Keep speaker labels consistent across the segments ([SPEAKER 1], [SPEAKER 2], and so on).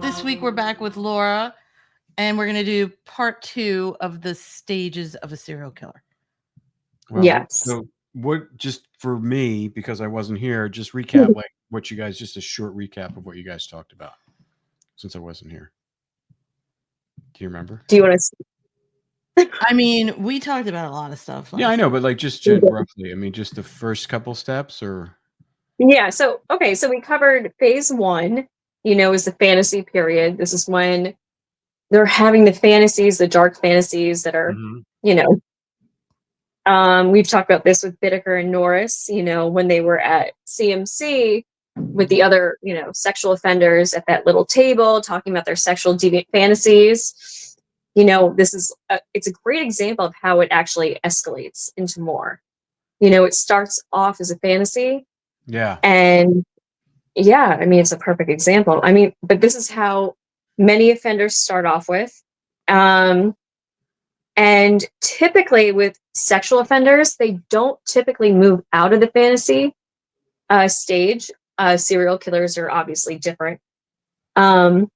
[SPEAKER 1] This week we're back with Laura, and we're going to do part 2 of the stages of a serial killer.
[SPEAKER 2] Well,
[SPEAKER 3] Yes.
[SPEAKER 2] So what, just for me, because I wasn't here, just recap like what you guys, just a short recap of what you guys talked about since I wasn't here. Do you remember?
[SPEAKER 3] Do you want to?
[SPEAKER 1] I mean, we talked about a lot of stuff.
[SPEAKER 2] Yeah, I know, but like just roughly, I mean, just the first couple steps or.
[SPEAKER 3] Yeah. So, okay. So we covered phase 1, is the fantasy period. This is when they're having the fantasies, the dark fantasies that are, we've talked about this with Bittaker and Norris, when they were at CMC with the other, sexual offenders at that little table talking about their sexual deviant fantasies. This is it's a great example of how it actually escalates into more. It starts off as a fantasy.
[SPEAKER 2] Yeah.
[SPEAKER 3] And yeah, I mean, it's a perfect example. I mean, but this is how many offenders start off with. And typically with sexual offenders, they don't typically move out of the fantasy stage. Serial killers are obviously different. And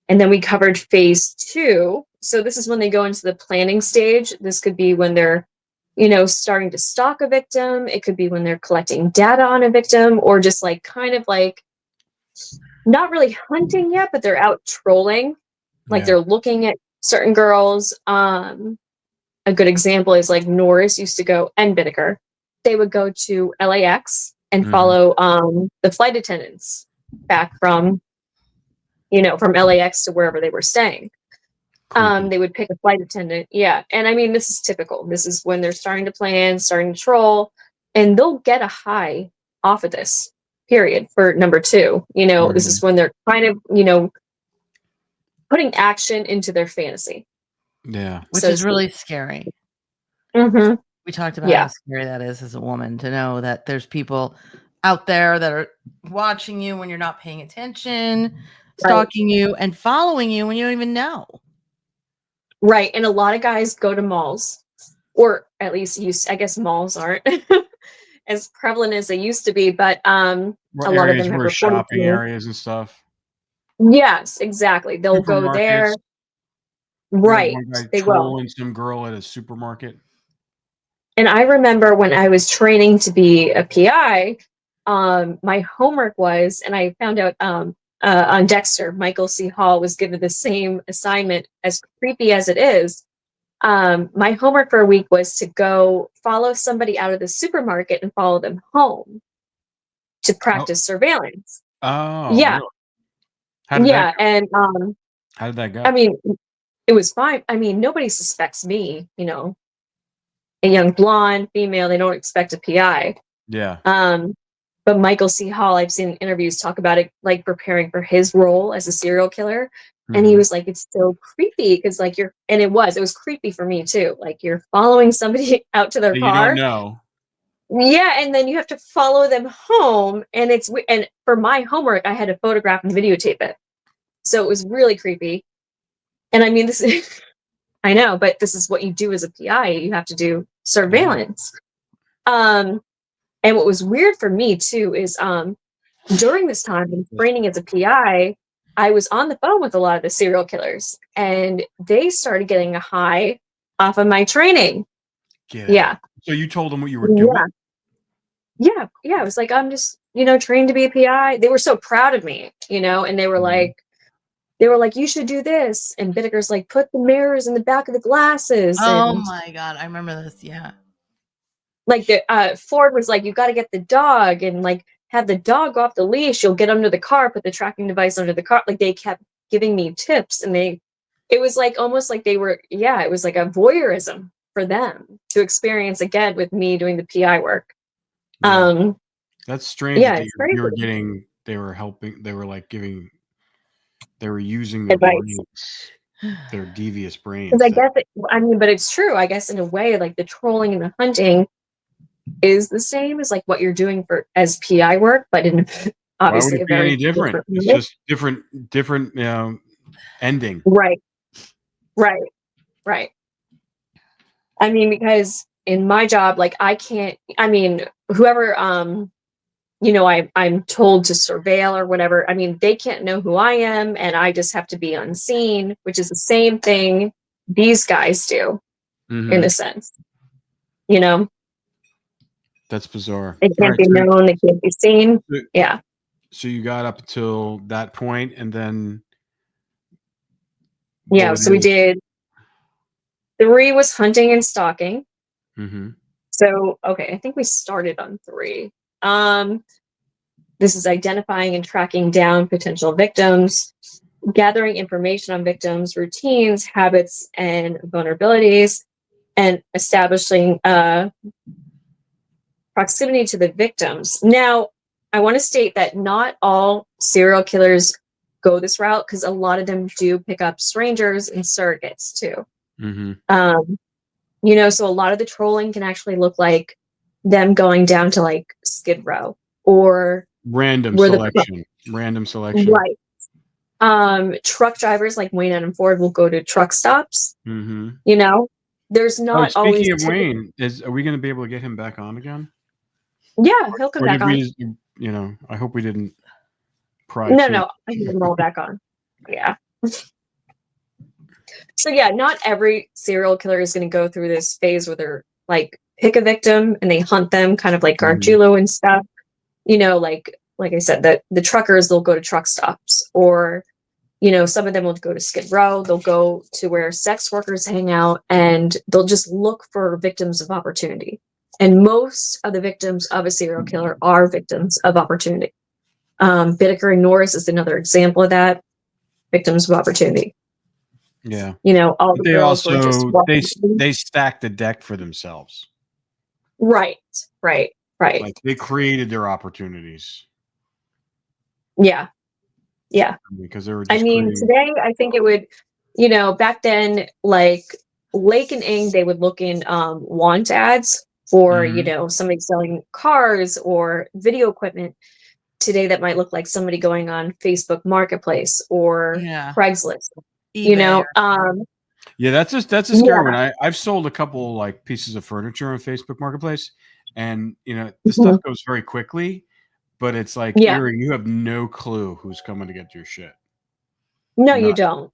[SPEAKER 3] then we covered phase 2. So this is when they go into the planning stage. This could be when they're, starting to stalk a victim. It could be when they're collecting data on a victim, or just like kind of like not really hunting yet, but they're out trolling. Like they're looking at certain girls. A good example is like Norris used to go, and Bittaker. They would go to LAX and follow the flight attendants back from LAX to wherever they were staying. They would pick a flight attendant. Yeah. And I mean, this is typical. This is when they're starting to plan, starting to troll, and they'll get a high off of this period for number 2. This is when they're kind of, putting action into their fantasy.
[SPEAKER 2] Yeah.
[SPEAKER 1] Which is really scary.
[SPEAKER 3] Mm-hmm.
[SPEAKER 1] We talked about how scary that is as a woman, to know that there's people out there that are watching you when you're not paying attention, stalking you and following you when you don't even know.
[SPEAKER 3] Right. And a lot of guys go to malls, or at least I guess malls aren't as prevalent as they used to be, but a lot of them have
[SPEAKER 2] shopping areas and stuff.
[SPEAKER 3] Yes, exactly. They'll go there. Right.
[SPEAKER 2] They trolling some girl at a supermarket.
[SPEAKER 3] And I remember when I was training to be a PI, my homework was, and I found out on Dexter, Michael C. Hall was given the same assignment, as creepy as it is. My homework for a week was to go follow somebody out of the supermarket and follow them home to practice surveillance.
[SPEAKER 2] Oh,
[SPEAKER 3] yeah.
[SPEAKER 2] Really? How did that go?
[SPEAKER 3] And
[SPEAKER 2] how did that go?
[SPEAKER 3] I mean, it was fine. I mean, nobody suspects me, a young blonde female. They don't expect a PI.
[SPEAKER 2] Yeah.
[SPEAKER 3] But Michael C. Hall, I've seen interviews talk about it, like preparing for his role as a serial killer. And he was like, it's so creepy because like it was creepy for me too. Like you're following somebody out to their car.
[SPEAKER 2] You don't know.
[SPEAKER 3] Yeah. And then you have to follow them home. And and for my homework, I had to photograph and videotape it. So it was really creepy. And I mean, I know, but this is what you do as a PI. You have to do surveillance. And what was weird for me too is during this time in training as a PI, I was on the phone with a lot of the serial killers, and they started getting a high off of my training. Yeah.
[SPEAKER 2] So you told them what you were doing?
[SPEAKER 3] Yeah. I was like, I'm just, trained to be a PI. They were so proud of me, and they were like, you should do this. And Bittaker's like, put the mirrors in the back of the glasses.
[SPEAKER 1] Oh my God. I remember this. Yeah.
[SPEAKER 3] Like Ford was like, you got to get the dog and like have the dog go off the leash. You'll get under the car, put the tracking device under the car. Like they kept giving me tips, and it was like almost like they were, it was like a voyeurism for them to experience again with me doing the PI work.
[SPEAKER 2] Yeah. That's strange.
[SPEAKER 3] Yeah,
[SPEAKER 2] they were helping. They were like they were using their brains, their devious brains.
[SPEAKER 3] Because I guess, but it's true. I guess in a way, like the trolling and the hunting is the same as like what you're doing as PI work, but in obviously
[SPEAKER 2] why would it be any different? It's just different, ending.
[SPEAKER 3] Right. I mean, because in my job, like whoever I'm told to surveil or whatever. I mean, they can't know who I am, and I just have to be unseen, which is the same thing these guys do in a sense.
[SPEAKER 2] That's bizarre.
[SPEAKER 3] They can't be known, they can't be seen. Yeah.
[SPEAKER 2] So you got up until that point, and then
[SPEAKER 3] Yeah, so we did 3 was hunting and stalking. So okay, I think we started on 3. This is identifying and tracking down potential victims, gathering information on victims, routines, habits, and vulnerabilities, and establishing proximity to the victims. Now, I want to state that not all serial killers go this route, because a lot of them do pick up strangers and surrogates too. So a lot of the trolling can actually look like them going down to like Skid Row or
[SPEAKER 2] random selection.
[SPEAKER 3] Right. Truck drivers like Wayne Adam Ford will go to truck stops. There's not always.
[SPEAKER 2] Speaking of Wayne, are we going to be able to get him back on again?
[SPEAKER 3] Yeah, he'll come back
[SPEAKER 2] on. I hope we didn't pry.
[SPEAKER 3] No, I can roll back on. Yeah. So yeah, not every serial killer is going to go through this phase where they're like pick a victim and they hunt them, kind of like Gargiulo and stuff. Like I said, that the truckers, they'll go to truck stops, or some of them will go to Skid Row. They'll go to where sex workers hang out, and they'll just look for victims of opportunity. And most of the victims of a serial killer are victims of opportunity. Bittaker and Norris is another example of that. Victims of opportunity.
[SPEAKER 2] Yeah.
[SPEAKER 3] All the girls were just
[SPEAKER 2] they stacked the deck for themselves.
[SPEAKER 3] Right.
[SPEAKER 2] Like they created their opportunities.
[SPEAKER 3] Yeah.
[SPEAKER 2] Because they were
[SPEAKER 3] today I think it would, back then, like Lake and Ing, they would look in want ads for, somebody selling cars or video equipment. Today that might look like somebody going on Facebook Marketplace or Craigslist.
[SPEAKER 1] eBay
[SPEAKER 2] that's a scary one. I've sold a couple like pieces of furniture on Facebook Marketplace, and the stuff goes very quickly, but it's like you have no clue who's coming to get your shit.
[SPEAKER 3] No, you don't.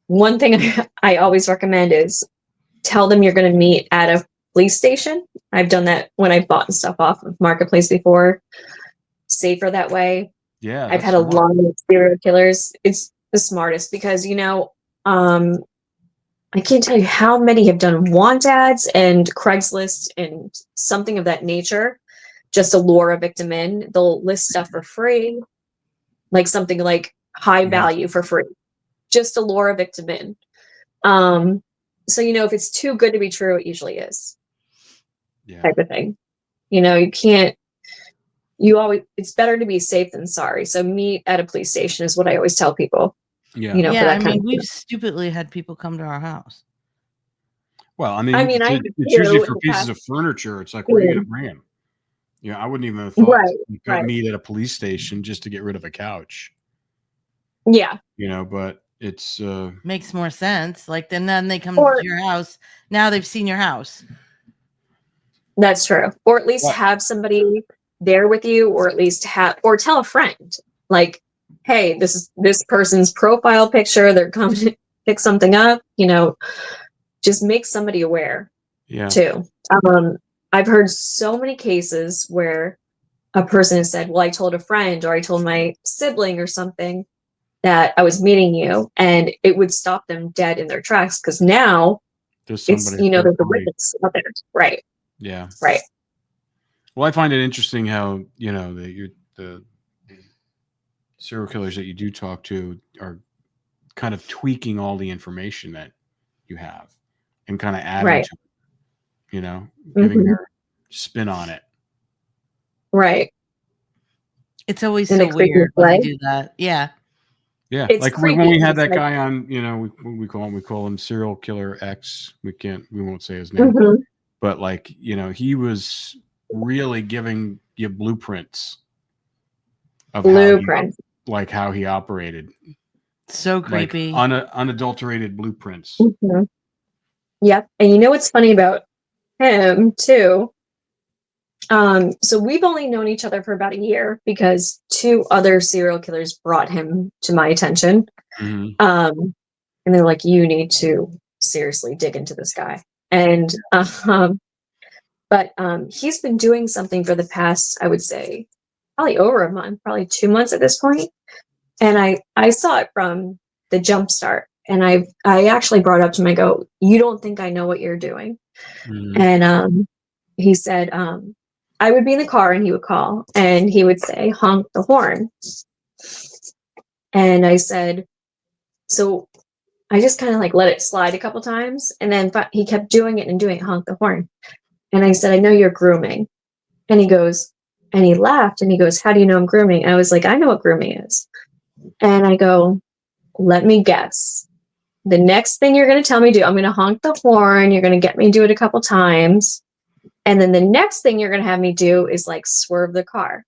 [SPEAKER 3] One thing I always recommend is tell them you're going to meet at a police station. I've done that when I've bought stuff off of Marketplace before. Safer that way.
[SPEAKER 2] Yeah,
[SPEAKER 3] I've had a lot of serial killers. It's the smartest because I can't tell you how many have done want ads and Craigslist and something of that nature just to lure a victim in. They'll list stuff for free, like something like high value for free, just to lure a victim in. So if it's too good to be true, it usually is. Type of thing. It's better to be safe than sorry. So meet at a police station is what I always tell people.
[SPEAKER 1] We've stupidly had people come to our house.
[SPEAKER 2] Well, it's usually for pieces of furniture. It's like, where are you going to bring them? I wouldn't even have thought to meet at a police station just to get rid of a couch.
[SPEAKER 3] Yeah.
[SPEAKER 2] But it's
[SPEAKER 1] makes more sense. Like then they come to your house. Now they've seen your house.
[SPEAKER 3] That's true. Or at least have somebody there with you, or at least tell a friend, like, hey, this is this person's profile picture. They're coming to pick something up, just make somebody aware too. I've heard so many cases where a person has said, well, I told a friend or I told my sibling or something that I was meeting you, and it would stop them dead in their tracks because now there's a witness out there. Right.
[SPEAKER 2] Yeah.
[SPEAKER 3] Right.
[SPEAKER 2] Well, I find it interesting how, the serial killers that you do talk to are kind of tweaking all the information that you have and kind of adding to it, giving their spin on it.
[SPEAKER 3] Right.
[SPEAKER 1] It's always so weird when they do that. Yeah.
[SPEAKER 2] Yeah. It's like when we had that guy on, we call him serial killer X. We won't say his name, but like, he was really giving you blueprints of how he operated.
[SPEAKER 1] So creepy.
[SPEAKER 2] Like unadulterated blueprints.
[SPEAKER 3] Yep. And what's funny about him too So we've only known each other for about a year because 2 other serial killers brought him to my attention.
[SPEAKER 2] Mhm.
[SPEAKER 3] And they're like, you need to seriously dig into this guy. And but he's been doing something for the past, I would say, probably over a month, probably 2 months at this point. And I saw it from the jump start. And I actually brought up to him, I go, you don't think I know what you're doing?
[SPEAKER 2] Mhm.
[SPEAKER 3] And he said, I would be in the car and he would call and he would say, honk the horn. And I said, so I just kind of like let it slide a couple times. And then he kept doing it and doing it, honk the horn. And I said, I know you're grooming. And he goes, and he laughed and he goes, how do you know I'm grooming? And I was like, I know what grooming is. And I go, let me guess. The next thing you're going to tell me to do, I'm going to honk the horn. You're going to get me to do it a couple times. And then the next thing you're going to have me do is like swerve the car.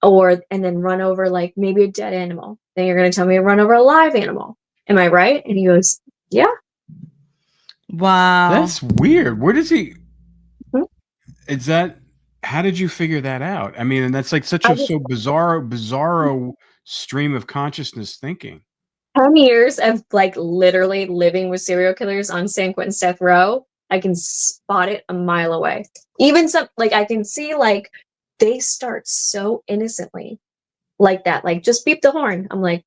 [SPEAKER 3] And then run over like maybe a dead animal. Then you're going to tell me to run over a live animal. Am I right? And he goes, yeah.
[SPEAKER 1] Wow.
[SPEAKER 2] That's weird. Where does he?
[SPEAKER 3] Mhm.
[SPEAKER 2] Is that? How did you figure that out? I mean, and that's like such
[SPEAKER 3] I
[SPEAKER 2] a
[SPEAKER 3] just-
[SPEAKER 2] so bizarro stream of consciousness thinking.
[SPEAKER 3] 10 years of like literally living with serial killers on San Quentin's death row, I can spot it a mile away. Even some, like I can see like they start so innocently like that. Like just beep the horn. I'm like,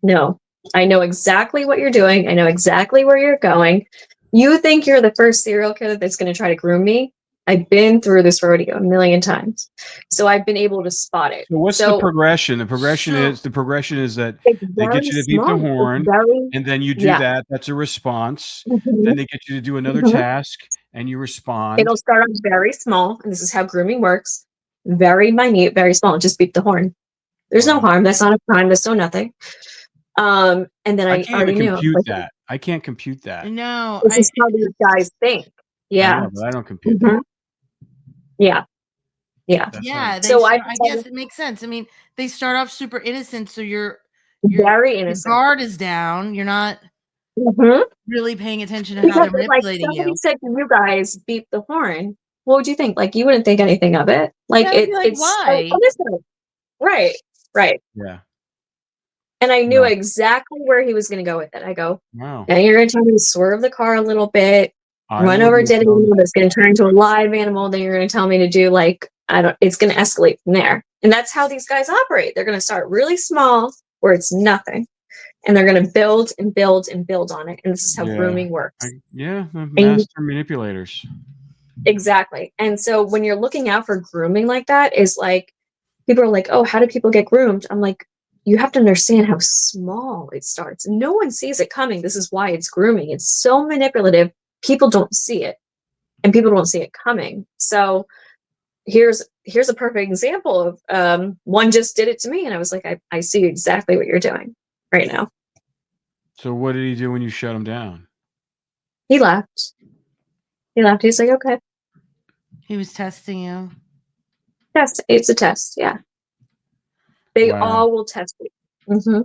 [SPEAKER 3] no, I know exactly what you're doing. I know exactly where you're going. You think you're the first serial killer that's going to try to groom me? I've been through this rodeo a million times. So I've been able to spot it.
[SPEAKER 2] So what's the progression? The progression is that
[SPEAKER 3] It's
[SPEAKER 2] they get
[SPEAKER 3] very
[SPEAKER 2] you to beep the
[SPEAKER 3] small.
[SPEAKER 2] horn,
[SPEAKER 3] It's very,
[SPEAKER 2] and then you do
[SPEAKER 3] yeah.
[SPEAKER 2] that. That's a response.
[SPEAKER 3] Mhm.
[SPEAKER 2] Then they get you to do another
[SPEAKER 3] Mhm.
[SPEAKER 2] task, and you respond.
[SPEAKER 3] It'll start off very small, and this is how grooming works. Very minute, very small. Just beep the horn. There's no
[SPEAKER 2] Wow.
[SPEAKER 3] harm. That's not a crime. That's no nothing. And then
[SPEAKER 2] I
[SPEAKER 3] I
[SPEAKER 2] can't
[SPEAKER 3] already
[SPEAKER 2] even
[SPEAKER 3] knew.
[SPEAKER 2] compute
[SPEAKER 3] Like,
[SPEAKER 2] that. I can't compute that.
[SPEAKER 1] No,
[SPEAKER 3] this is how these guys think.
[SPEAKER 2] I
[SPEAKER 3] Yeah.
[SPEAKER 2] know, but I don't compute
[SPEAKER 3] Mhm.
[SPEAKER 2] that.
[SPEAKER 3] Yeah. Yeah.
[SPEAKER 2] That's
[SPEAKER 1] yeah,
[SPEAKER 3] So I
[SPEAKER 1] I guess it makes sense. I mean, they start off super innocent, so your
[SPEAKER 3] very innocent.
[SPEAKER 1] guard is down. You're not
[SPEAKER 3] Mhm.
[SPEAKER 1] really paying attention to how
[SPEAKER 3] Because
[SPEAKER 1] they're
[SPEAKER 3] if, like
[SPEAKER 1] manipulating
[SPEAKER 3] somebody
[SPEAKER 1] you.
[SPEAKER 3] said to you guys, beep the horn, what would you think? Like you wouldn't think anything of it. Like
[SPEAKER 1] I would be like,
[SPEAKER 3] it's so
[SPEAKER 1] why?
[SPEAKER 3] innocent. Right. Right.
[SPEAKER 2] Yeah.
[SPEAKER 3] And I knew
[SPEAKER 2] No.
[SPEAKER 3] exactly where he was going to go with it. I go,
[SPEAKER 2] Wow.
[SPEAKER 3] now you're going to tell me to swerve the car a little bit,
[SPEAKER 2] I
[SPEAKER 3] run
[SPEAKER 2] would
[SPEAKER 3] over a
[SPEAKER 2] have
[SPEAKER 3] dead
[SPEAKER 2] done-
[SPEAKER 3] animal that's going to turn into a live animal. Then you're going to tell me to do like, it's going to escalate from there. And that's how these guys operate. They're going to start really small where it's nothing. And they're going to build and build and build on it. And this is how
[SPEAKER 2] Yeah.
[SPEAKER 3] grooming works.
[SPEAKER 2] The
[SPEAKER 3] And
[SPEAKER 2] master manipulators.
[SPEAKER 3] exactly. And so when you're looking out for grooming like that, is like, people are like, oh, how do people get groomed? I'm like, you have to understand how small it starts. No one sees it coming. This is why it's grooming. It's so manipulative. People don't see it, and people don't see it coming. So here's a perfect example of one just did it to me, and I was like, I see exactly what you're doing right now.
[SPEAKER 2] So what did he do when you shut him down?
[SPEAKER 3] He laughed. He's like, okay,
[SPEAKER 1] He was testing you.
[SPEAKER 3] test. It's a test. Yeah, they
[SPEAKER 2] Wow.
[SPEAKER 3] all will test it. Mm-hmm.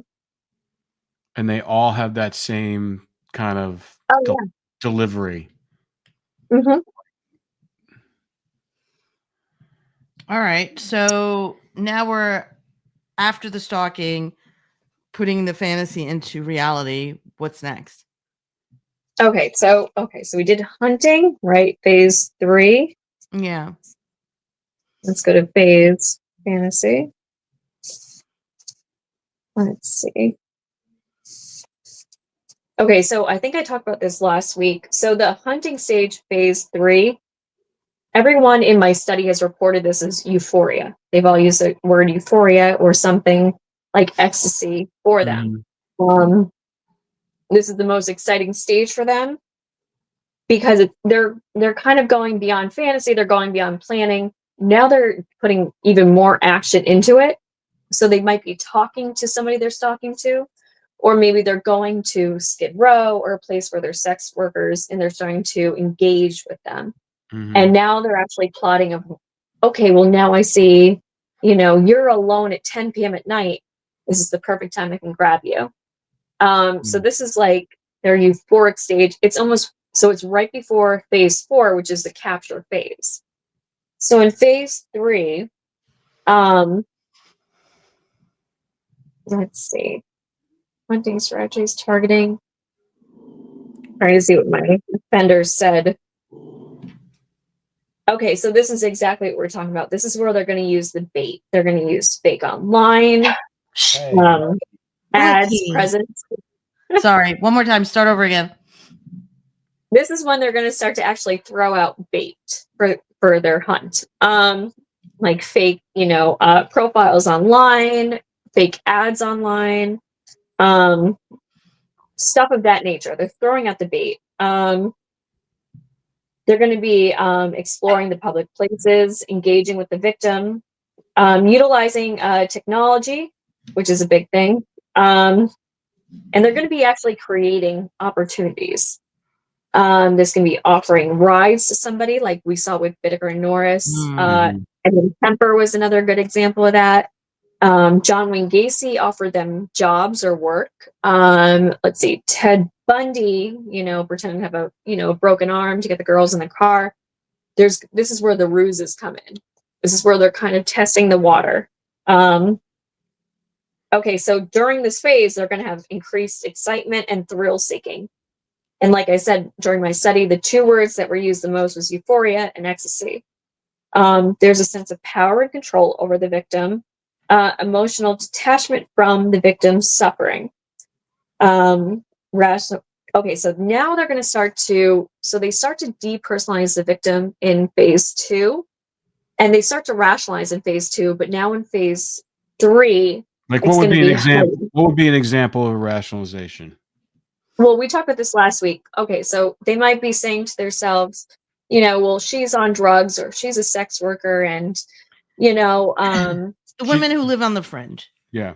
[SPEAKER 2] And they all have that same kind of
[SPEAKER 3] Oh yeah.
[SPEAKER 2] delivery.
[SPEAKER 3] Mm-hmm.
[SPEAKER 1] All right. So now we're after the stalking, putting the fantasy into reality. What's next?
[SPEAKER 3] Okay, so we did hunting, right? Phase 3.
[SPEAKER 1] Yeah.
[SPEAKER 3] Let's go to phase fantasy. Let's see. Okay, so I think I talked about this last week. So the hunting stage, phase 3, everyone in my study has reported this as euphoria. They've all used the word euphoria or something like ecstasy for them. This is the most exciting stage for them because they're kind of going beyond fantasy. They're going beyond planning. Now they're putting even more action into it. So they might be talking to somebody they're stalking to, or maybe they're going to Skid Row or a place where there's sex workers and they're starting to engage with them. And now they're actually plotting of, okay, well, now I see, you're alone at 10 p.m. at night. This is the perfect time I can grab you. So this is like their euphoric stage. It's almost, so it's right before phase 4, which is the capture phase. So in phase 3, let's see. Hunting strategies, targeting. Trying to see what my offender said. Okay, so this is exactly what we're talking about. This is where they're going to use the bait. They're going to use fake online, ads,
[SPEAKER 1] Lucky.
[SPEAKER 3] presents.
[SPEAKER 1] Sorry, one more time. Start over again.
[SPEAKER 3] This is when they're going to start to actually throw out bait for their hunt. Like fake, profiles online, fake ads online, stuff of that nature. They're throwing out the bait. They're going to be exploring the public places, engaging with the victim, utilizing technology, which is a big thing. And they're going to be actually creating opportunities. This can be offering rides to somebody, like we saw with Bittaker and Norris. And then Kemper was another good example of that. John Wayne Gacy offered them jobs or work. Let's see, Ted Bundy, pretending to have a broken arm to get the girls in the car. This is where the ruses come in. This is where they're kind of testing the water. Okay, so during this phase, they're going to have increased excitement and thrill seeking. And like I said, during my study, the 2 words that were used the most was euphoria and ecstasy. There's a sense of power and control over the victim, emotional detachment from the victim's suffering. Okay, so now they're going to start to depersonalize the victim in phase 2, and they start to rationalize in phase 2, but now in phase 3,
[SPEAKER 2] like what would be an example? What would be an example of rationalization?
[SPEAKER 3] Well, we talked about this last week. Okay, so they might be saying to themselves, well, she's on drugs or she's a sex worker, and
[SPEAKER 1] the women who live on the fringe.
[SPEAKER 2] Yeah.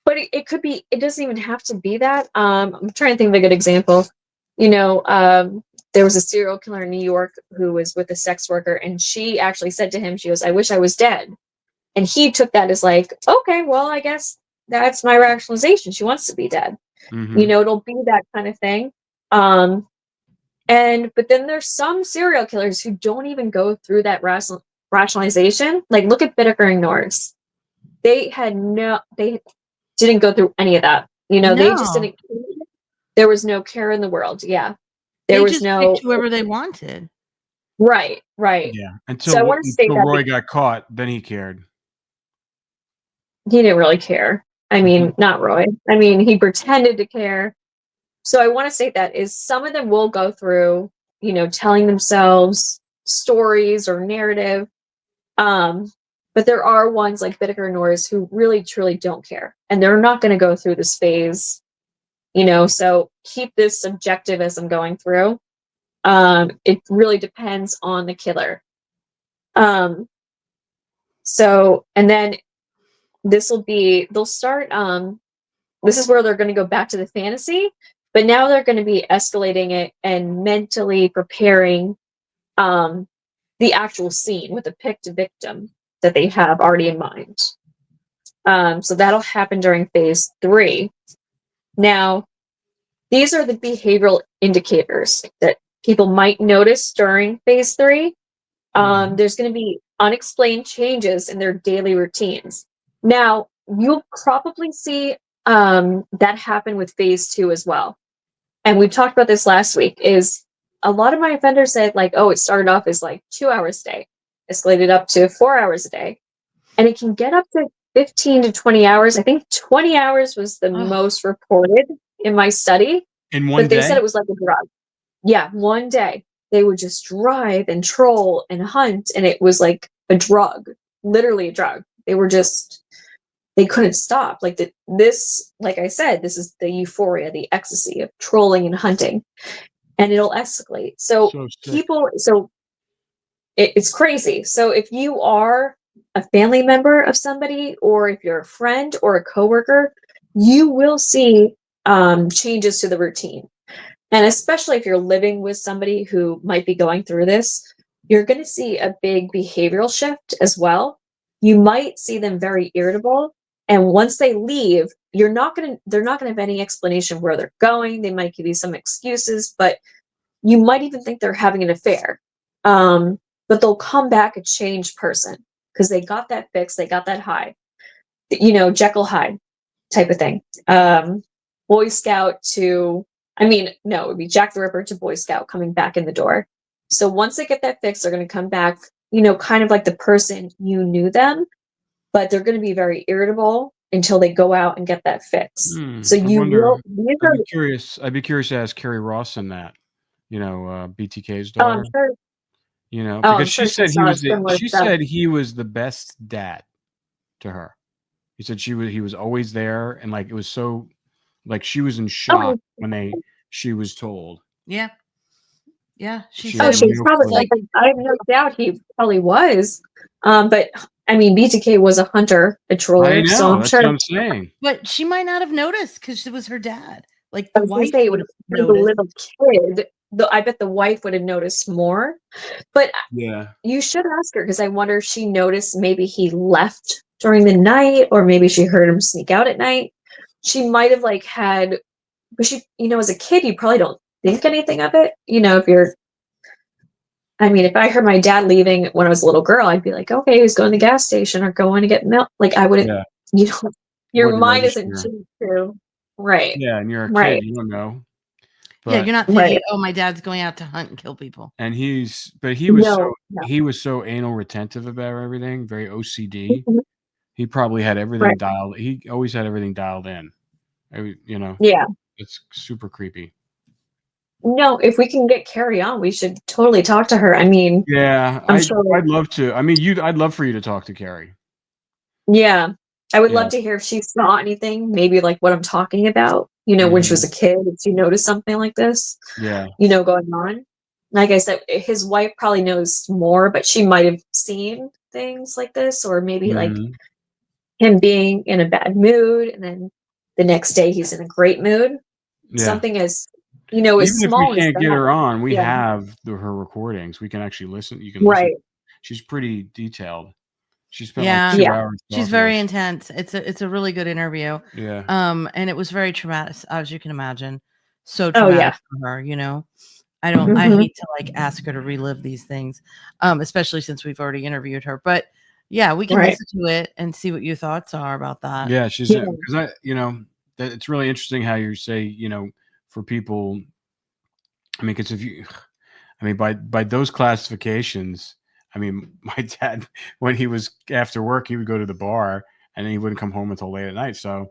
[SPEAKER 3] But it could be. It doesn't even have to be that. I'm trying to think of a good example. There was a serial killer in New York who was with a sex worker, and she actually said to him, she goes, "I wish I was dead," and he took that as like, okay, well, I guess that's my rationalization. She wants to be dead. It'll be that kind of thing. But then there's some serial killers who don't even go through that rationalization. Like, look at Bittaker and Norris. They didn't go through any of that. They just didn't. There was no care in the world. Yeah, there was no
[SPEAKER 1] picked whoever they wanted.
[SPEAKER 3] Right.
[SPEAKER 2] Yeah, until Roy got caught, then he cared.
[SPEAKER 3] He didn't really care. I mean, not Roy. I mean, he pretended to care. So I want to state that is some of them will go through, telling themselves stories or narrative. But there are ones like Bittaker and Norris who really, truly don't care. And they're not going to go through this phase, so keep this subjective as I'm going through. It really depends on the killer. So, and then they'll start, this is where they're going to go back to the fantasy, but now they're going to be escalating it and mentally preparing the actual scene with a picked victim that they have already in mind. So that'll happen during phase 3. Now, these are the behavioral indicators that people might notice during phase 3. There's going to be unexplained changes in their daily routines. Now, you'll probably see that happen with phase 2 as well. And we talked about this last week, is a lot of my offenders said, like, oh, it started off as like 2 hours a day, escalated up to 4 hours a day. And it can get up to 15 to 20 hours. I think 20 hours was the most reported in my study.
[SPEAKER 2] In one day?
[SPEAKER 3] But they said it was like a drug. Yeah, one day. They would just drive and troll and hunt, and it was like a drug, literally a drug. They couldn't stop. Like like I said, this is the euphoria, the ecstasy of trolling and hunting, and it'll escalate. So it's crazy. So if you are a family member of somebody, or if you're a friend or a coworker, you will see changes to the routine. And especially if you're living with somebody who might be going through this, you're going to see a big behavioral shift as well. You might see them very irritable. And once they leave, they're not going to have any explanation where they're going. They might give you some excuses, but you might even think they're having an affair. but they'll come back a changed person because they got that fix, they got that high, you know, Jekyll Hyde type of thing. Boy Scout to, I mean, no, it would be Jack the Ripper to Boy Scout coming back in the door. So once they get that fix, they're going to come back, you know, kind of like the person you knew them, but they're going to be very irritable until they go out and get that fix. So
[SPEAKER 2] I
[SPEAKER 3] you
[SPEAKER 2] wonder.
[SPEAKER 3] will. These are,
[SPEAKER 2] I'd be curious to ask Carrie Rawson that. You know, BTK's
[SPEAKER 3] oh,
[SPEAKER 2] daughter.
[SPEAKER 3] I'm sure.
[SPEAKER 2] You know,
[SPEAKER 3] Oh,
[SPEAKER 2] because
[SPEAKER 3] I'm
[SPEAKER 2] she
[SPEAKER 3] sure she
[SPEAKER 2] said
[SPEAKER 3] saw similar
[SPEAKER 2] she
[SPEAKER 3] stuff.
[SPEAKER 2] said he was the best dad to her. He said he was always there, and like it was so, like she was in shock when she was told.
[SPEAKER 1] Yeah. Yeah. She
[SPEAKER 2] She
[SPEAKER 1] said
[SPEAKER 2] had
[SPEAKER 1] it
[SPEAKER 3] She's
[SPEAKER 1] was
[SPEAKER 2] no
[SPEAKER 3] probably.
[SPEAKER 2] clue.
[SPEAKER 3] I have no doubt he probably was. But I mean, BTK was a hunter, a
[SPEAKER 2] I
[SPEAKER 3] troller, so
[SPEAKER 2] know.
[SPEAKER 3] I'm
[SPEAKER 2] That's
[SPEAKER 3] sure.
[SPEAKER 2] what I'm saying.
[SPEAKER 1] but she might not have noticed because it was her dad. Like
[SPEAKER 3] I
[SPEAKER 1] the
[SPEAKER 3] was gonna
[SPEAKER 1] wife
[SPEAKER 3] say it
[SPEAKER 1] would
[SPEAKER 3] would
[SPEAKER 1] have
[SPEAKER 3] have been the
[SPEAKER 1] noticed.
[SPEAKER 3] little kid. Though I bet the wife would have noticed more. But
[SPEAKER 2] Yeah.
[SPEAKER 3] you should ask her because I wonder if she noticed maybe he left during the night, or maybe she heard him sneak out at night. She might have like had, but she, you know, as a kid, you probably don't think anything of it. You know, if you're, I mean, if I heard my dad leaving when I was a little girl, I'd be like, okay, he's going to the gas station or going to get milk. Like I wouldn't,
[SPEAKER 2] Yeah.
[SPEAKER 3] you know, your
[SPEAKER 2] Wouldn't
[SPEAKER 3] mind isn't
[SPEAKER 2] register.
[SPEAKER 3] tuned to, right,
[SPEAKER 2] Yeah, and you're a
[SPEAKER 3] right,
[SPEAKER 2] kid, you don't know.
[SPEAKER 1] Yeah,
[SPEAKER 2] But
[SPEAKER 1] you're not
[SPEAKER 3] right.
[SPEAKER 1] thinking, oh, my dad's going out to hunt and kill people.
[SPEAKER 2] and he
[SPEAKER 3] No, no.
[SPEAKER 2] was so anal retentive about everything, very OCD.
[SPEAKER 3] Mhm.
[SPEAKER 2] He probably had everything
[SPEAKER 3] Right.
[SPEAKER 2] dialed. He always had everything dialed in. You know,
[SPEAKER 3] Yeah.
[SPEAKER 2] it's super creepy.
[SPEAKER 3] No, if we can get Carrie on, we should totally talk to her. I mean,
[SPEAKER 2] Yeah,
[SPEAKER 3] I'm sure.
[SPEAKER 2] I'd love to. I mean, I'd love for you to talk to Carrie.
[SPEAKER 3] Yeah. I would
[SPEAKER 2] Yeah.
[SPEAKER 3] love to hear if she saw anything, maybe like what I'm talking about, you know, when she was a kid, if she noticed something like this,
[SPEAKER 2] Yeah.
[SPEAKER 3] you know, going on. Like I said, his wife probably knows more, but she might have seen things like this, or maybe like
[SPEAKER 2] Mhm.
[SPEAKER 3] him being in a bad mood and then the next day he's in a great mood.
[SPEAKER 2] Yeah.
[SPEAKER 3] Something as, you know, as
[SPEAKER 2] Even if we
[SPEAKER 3] small as
[SPEAKER 2] can't get
[SPEAKER 3] that.
[SPEAKER 2] her on, we
[SPEAKER 3] Yeah.
[SPEAKER 2] have her recordings. We can actually listen. You can listen.
[SPEAKER 3] Right.
[SPEAKER 2] She's pretty detailed. She spent
[SPEAKER 1] Yeah.
[SPEAKER 2] like 2
[SPEAKER 3] Yeah.
[SPEAKER 2] hours.
[SPEAKER 1] She's
[SPEAKER 2] talking to
[SPEAKER 1] very
[SPEAKER 2] us.
[SPEAKER 1] intense. It's a really good interview.
[SPEAKER 2] Yeah.
[SPEAKER 1] And it was very traumatic, as you can imagine. So
[SPEAKER 3] Oh,
[SPEAKER 1] traumatic
[SPEAKER 3] yeah.
[SPEAKER 1] for her, you know. I
[SPEAKER 3] Mhm.
[SPEAKER 1] hate to like ask her to relive these things, especially since we've already interviewed her. But yeah, we can
[SPEAKER 3] Right.
[SPEAKER 1] listen to it and see what your thoughts are about that.
[SPEAKER 2] Yeah, she's
[SPEAKER 3] Yeah.
[SPEAKER 2] because that it's really interesting how you say, for people. I mean, because by those classifications, I mean, my dad, when he was after work, he would go to the bar and then he wouldn't come home until late at night. So,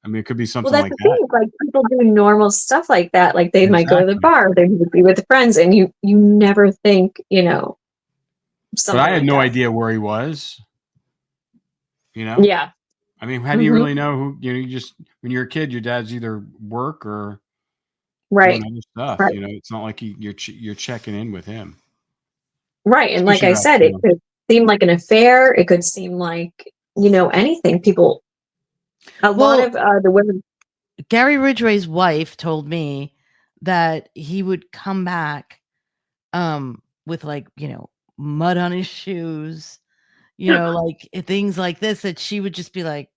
[SPEAKER 2] I mean, it could be
[SPEAKER 3] Well,
[SPEAKER 2] something
[SPEAKER 3] that's
[SPEAKER 2] like
[SPEAKER 3] the
[SPEAKER 2] that.
[SPEAKER 3] thing. Like people do normal stuff like that. Like they might go to the
[SPEAKER 2] Exactly.
[SPEAKER 3] bar, they might be with friends, and you never think, you know,
[SPEAKER 2] But
[SPEAKER 3] something
[SPEAKER 2] I had
[SPEAKER 3] like
[SPEAKER 2] no
[SPEAKER 3] that.
[SPEAKER 2] idea where he was.
[SPEAKER 3] Yeah.
[SPEAKER 2] I mean, how do you
[SPEAKER 3] Mhm.
[SPEAKER 2] really know who? You just when you're a kid, your dad's either work or doing
[SPEAKER 3] Right.
[SPEAKER 2] other stuff.
[SPEAKER 3] Right.
[SPEAKER 2] It's not like you're checking in with him,
[SPEAKER 3] Right. And like
[SPEAKER 2] especially
[SPEAKER 3] I
[SPEAKER 2] about
[SPEAKER 3] said, it could seem like an affair. It could seem like, you know, anything. People, a lot
[SPEAKER 1] Well,
[SPEAKER 3] of the women.
[SPEAKER 1] Gary Ridgway's wife told me that he would come back with like, you know, mud on his shoes, you know, like things like this, that she would just be like,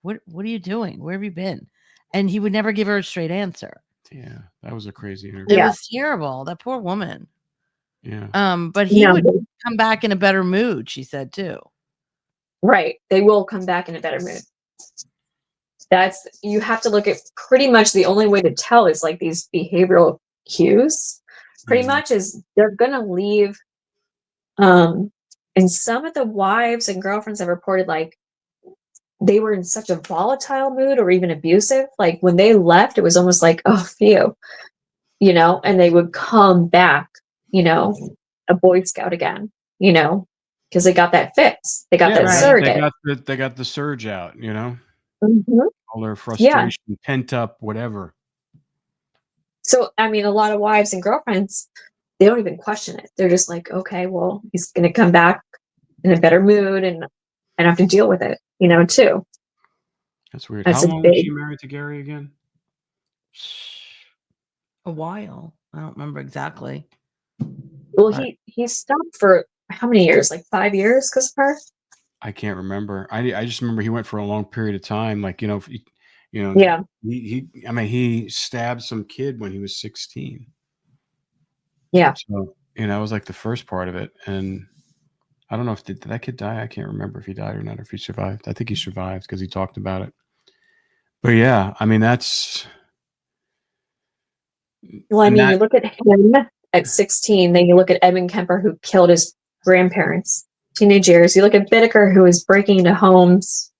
[SPEAKER 1] what are you doing? Where have you been? And he would never give her a straight answer.
[SPEAKER 2] Yeah, that was a crazy interview.
[SPEAKER 1] It
[SPEAKER 3] Yeah.
[SPEAKER 1] was terrible. That poor woman.
[SPEAKER 2] Yeah.
[SPEAKER 1] But he
[SPEAKER 3] No.
[SPEAKER 1] would come back in a better mood, she said too.
[SPEAKER 3] Right. They will come back in a better mood. You have to look at pretty much the only way to tell is like these behavioral cues. Pretty
[SPEAKER 2] Mhm.
[SPEAKER 3] much is they're gonna leave. And some of the wives and girlfriends have reported like they were in such a volatile mood or even abusive. Like when they left, it was almost like, oh, phew, you know, and they would come back, you know, a Boy Scout again, you know, because they got that fix. They got
[SPEAKER 2] Yeah,
[SPEAKER 3] that
[SPEAKER 1] Right.
[SPEAKER 3] surrogate.
[SPEAKER 2] they got the surge out.
[SPEAKER 3] Mhm.
[SPEAKER 2] All their
[SPEAKER 3] Yeah.
[SPEAKER 2] frustration, pent up, whatever.
[SPEAKER 3] So, I mean, a lot of wives and girlfriends, they don't even question it. They're just like, okay, well, he's going to come back in a better mood and I don't have to deal with it, you know, too.
[SPEAKER 2] That's weird.
[SPEAKER 3] That's
[SPEAKER 2] How
[SPEAKER 3] a
[SPEAKER 2] long was
[SPEAKER 3] big,
[SPEAKER 2] she married to Gary again?
[SPEAKER 1] A while. I don't remember exactly.
[SPEAKER 3] well,
[SPEAKER 1] But
[SPEAKER 3] he stopped for how many years? Like 5 years because of her?
[SPEAKER 2] I can't remember. I just remember he went for a long period of time. Like
[SPEAKER 3] Yeah.
[SPEAKER 2] I mean, he stabbed some kid when he was 16.
[SPEAKER 3] Yeah.
[SPEAKER 2] So That was like the first part of it. And I don't know if did that kid die? I can't remember if he died or not, or if he survived. I think he survived because he talked about it. But yeah, I mean, that's.
[SPEAKER 3] Well, I
[SPEAKER 2] And
[SPEAKER 3] mean,
[SPEAKER 2] that,
[SPEAKER 3] you look at him at 16, then you look at Edmund Kemper, who killed his grandparents, teenage years. You look at Bittaker, who was breaking into homes,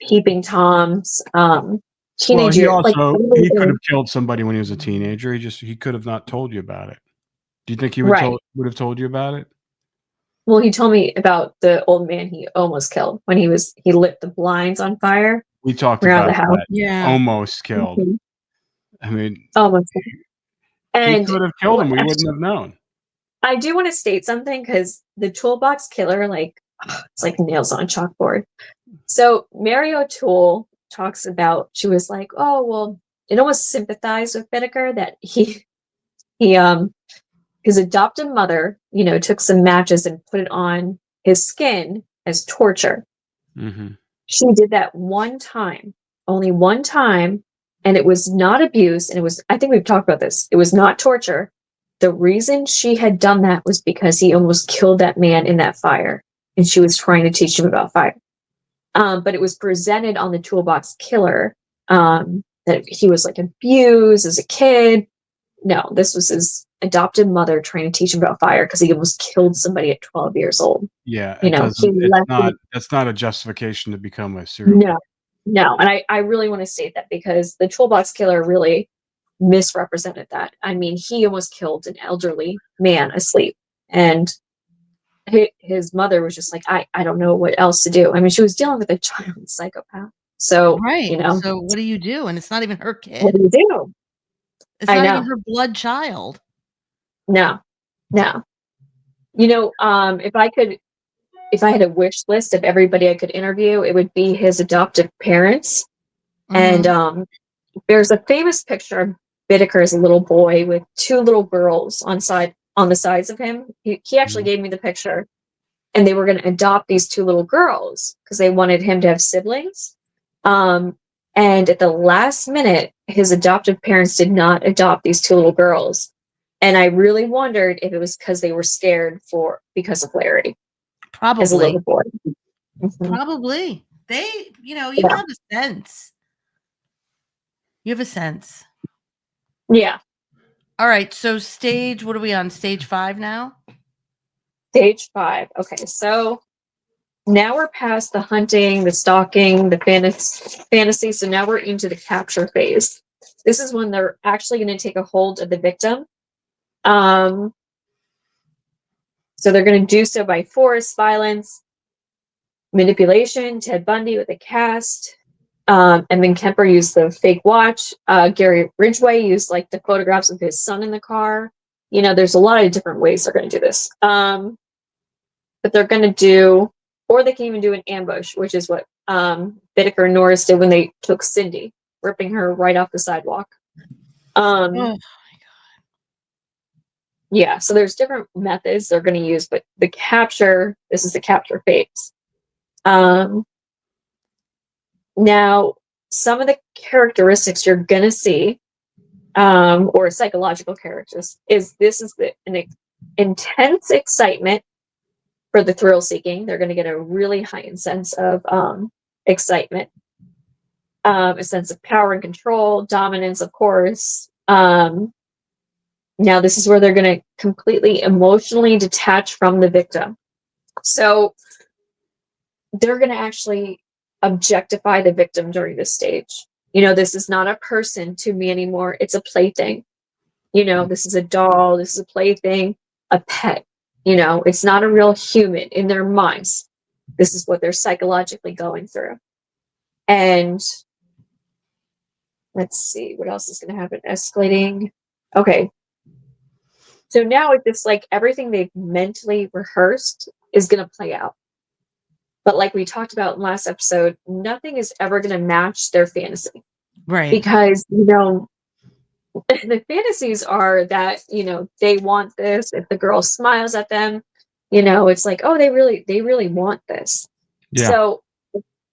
[SPEAKER 3] peeping Toms,
[SPEAKER 2] well,
[SPEAKER 3] teenage
[SPEAKER 2] he
[SPEAKER 3] years. Like,
[SPEAKER 2] he could have killed somebody when he was a teenager. He could have not told you about it. Do you think he would
[SPEAKER 3] right.
[SPEAKER 2] would have told you about it?
[SPEAKER 3] Well, he told me about the old man he almost killed when he lit the blinds on fire
[SPEAKER 2] We talked
[SPEAKER 3] around the
[SPEAKER 2] about
[SPEAKER 3] house.
[SPEAKER 2] that.
[SPEAKER 1] Yeah.
[SPEAKER 2] Almost killed.
[SPEAKER 3] Mhm.
[SPEAKER 2] I mean,
[SPEAKER 3] Almost.
[SPEAKER 2] he
[SPEAKER 3] And
[SPEAKER 2] could have killed him. We wouldn't have known.
[SPEAKER 3] I do want to state something because the toolbox killer, like, it's like nails on a chalkboard. So Mary O'Toole talks about, she was like, oh, well, it almost sympathized with Bittaker that he his adoptive mother, took some matches and put it on his skin as torture.
[SPEAKER 2] Mm-hmm.
[SPEAKER 3] She did that one time, only one time, and it was not abuse. And it was, I think we've talked about this, it was not torture. The reason she had done that was because he almost killed that man in that fire, and she was trying to teach him about fire. But it was presented on the toolbox killer that he was like abused as a kid. No, this was his adopted mother trying to teach him about fire because he almost killed somebody at 12 years old.
[SPEAKER 2] Yeah,
[SPEAKER 3] He
[SPEAKER 2] it doesn't.
[SPEAKER 3] left him.
[SPEAKER 2] That's not a justification to become a serial killer.
[SPEAKER 3] No, and I really want to state that because the toolbox killer really misrepresented that. I mean, he almost killed an elderly man asleep, and his mother was just like, I don't know what else to do. I mean, she was dealing with a child psychopath. So,
[SPEAKER 1] Right. So what do you do? And it's not even her kid.
[SPEAKER 3] what do you do?
[SPEAKER 1] It's not even her blood child.
[SPEAKER 3] No. If I had a wish list of everybody I could interview, it would be his adoptive parents.
[SPEAKER 1] Mhm.
[SPEAKER 3] And there's a famous picture of Bittaker's little boy with two little girls on the sides of him. He actually gave me the picture, and they were going to adopt these two little girls because they wanted him to have siblings. And at the last minute, his adoptive parents did not adopt these two little girls. And I really wondered if it was because they were scared because of Larry.
[SPEAKER 1] Probably.
[SPEAKER 3] As a little boy.
[SPEAKER 1] Mm-hmm. Probably. They, you have a sense. You have a sense.
[SPEAKER 3] Yeah.
[SPEAKER 1] All right. So what are we on? Stage 5 now?
[SPEAKER 3] Stage 5. Okay. So now we're past the hunting, the stalking, the fantasy. So now we're into the capture phase. This is when they're actually going to take a hold of the victim. So they're going to do so by force, violence, manipulation. Ted Bundy with a cast. Edmund Kemper used the fake watch. Gary Ridgway used like the photographs of his son in the car. There's a lot of different ways they're going to do this. But they're going to do, or they can even do an ambush, which is what Bittaker and Norris did when they took Cindy, ripping her right off the sidewalk.
[SPEAKER 1] Oh my God.
[SPEAKER 3] Yeah, so there's different methods they're going to use, but this is the capture phase. Now, some of the characteristics you're going to see, or psychological characters, is an intense excitement for the thrill seeking. They're going to get a really heightened sense of excitement, a sense of power and control, dominance, of course. Now, this is where they're going to completely emotionally detach from the victim. So they're going to actually objectify the victim during this stage. This is not a person to me anymore. It's a plaything. This is a doll. This is a plaything, a pet. It's not a real human in their minds. This is what they're psychologically going through. And let's see, what else is going to happen? Escalating. Okay. So now it's just like everything they've mentally rehearsed is going to play out. But like we talked about in last episode, nothing is ever going to match their fantasy.
[SPEAKER 1] Right.
[SPEAKER 3] Because, the fantasies are that, they want this. If the girl smiles at them, it's like, oh, they really want this.
[SPEAKER 2] Yeah.
[SPEAKER 3] So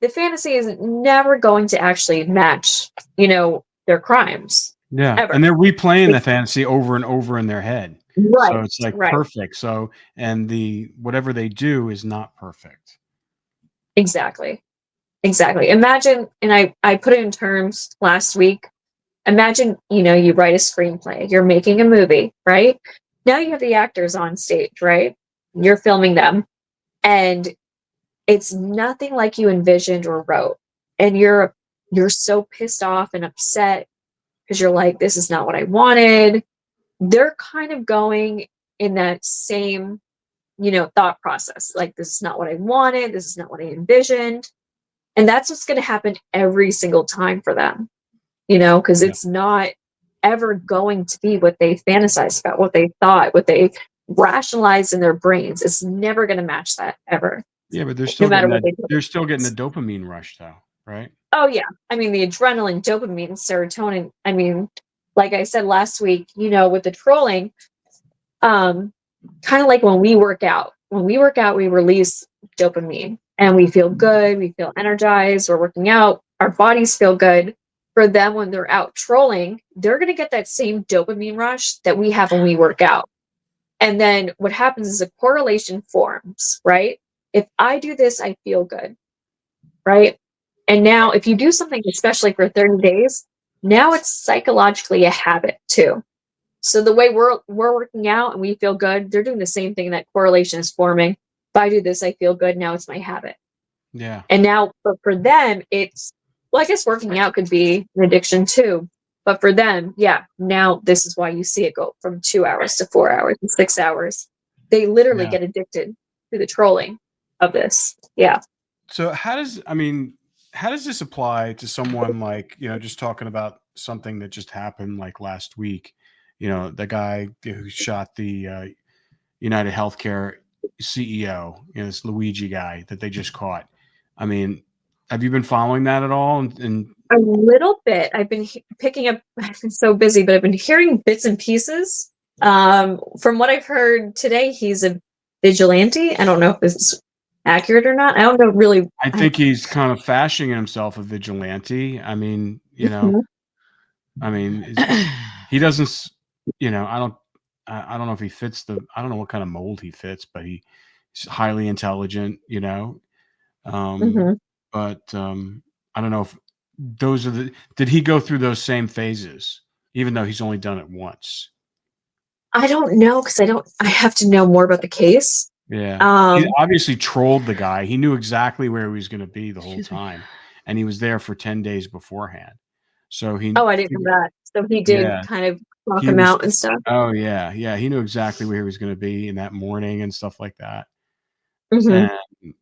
[SPEAKER 3] the fantasy is never going to actually match, their crimes.
[SPEAKER 2] Yeah.
[SPEAKER 3] Ever.
[SPEAKER 2] And they're replaying the fantasy over and over in their head.
[SPEAKER 3] Right.
[SPEAKER 2] So it's like
[SPEAKER 3] Right.
[SPEAKER 2] perfect. So, and the whatever they do is not perfect.
[SPEAKER 3] Exactly. Imagine, and I put it in terms last week. Imagine, you write a screenplay, you're making a movie, right? Now you have the actors on stage, right? You're filming them, and it's nothing like you envisioned or wrote. And you're so pissed off and upset because you're like, this is not what I wanted. They're kind of going in that same, thought process. Like, this is not what I wanted, this is not what I envisioned. And that's what's going to happen every single time for them, because
[SPEAKER 2] Yeah.
[SPEAKER 3] it's not ever going to be what they fantasized about, what they thought, what they rationalized in their brains. It's never going to match that ever.
[SPEAKER 2] Yeah, but they're
[SPEAKER 3] No
[SPEAKER 2] still
[SPEAKER 3] matter
[SPEAKER 2] getting
[SPEAKER 3] what
[SPEAKER 2] that.
[SPEAKER 3] they do.
[SPEAKER 2] They're still getting the dopamine rush, though, right?
[SPEAKER 3] Oh yeah. I mean, the adrenaline, dopamine, serotonin. I mean, like I said last week, with the trolling, kind of like when we work out. When we work out, we release dopamine and we feel good, we feel energized, we're working out, our bodies feel good. For them, when they're out trolling, they're going to get that same dopamine rush that we have when we work out. And then what happens is a correlation forms, right? If I do this, I feel good, right? And now if you do something, especially for 30 days, now it's psychologically a habit too. So the way we're working out and we feel good, they're doing the same thing. That correlation is forming. If I do this, I feel good. Now it's my habit.
[SPEAKER 2] Yeah.
[SPEAKER 3] And now for them, it's, well, I guess working out could be an addiction too. But for them, yeah, now this is why you see it go from 2 hours to 4 hours and 6 hours. They literally
[SPEAKER 2] Yeah.
[SPEAKER 3] get addicted to the trolling of this. Yeah.
[SPEAKER 2] So how does this apply to someone like, just talking about something that just happened like last week, the guy who shot the United Healthcare CEO, this Luigi guy that they just caught. I mean, have you been following that at all? And
[SPEAKER 3] A little bit. I've been picking up, I've been so busy, but I've been hearing bits and pieces. From what I've heard today, he's a vigilante. I don't know if this is accurate or not. I don't know really.
[SPEAKER 2] I think he's kind of fashioning himself a vigilante. I mean,
[SPEAKER 3] Mhm.
[SPEAKER 2] he doesn't, I don't know if he fits I don't know what kind of mold he fits, but he's highly intelligent,
[SPEAKER 3] Mhm.
[SPEAKER 2] but I don't know if did he go through those same phases, even though he's only done it once?
[SPEAKER 3] I don't know because I have to know more about the case.
[SPEAKER 2] Yeah. He obviously trolled the guy. He knew exactly where he was going to be the whole
[SPEAKER 1] Excuse me.
[SPEAKER 2] time. And he was there for 10 days beforehand. So he,
[SPEAKER 3] Oh, I didn't know that. So he did
[SPEAKER 2] yeah,
[SPEAKER 3] kind of talk
[SPEAKER 2] he
[SPEAKER 3] him
[SPEAKER 2] was,
[SPEAKER 3] out and stuff.
[SPEAKER 2] oh yeah. Yeah. He knew exactly where he was going to be in that morning and stuff like that.
[SPEAKER 3] Mhm.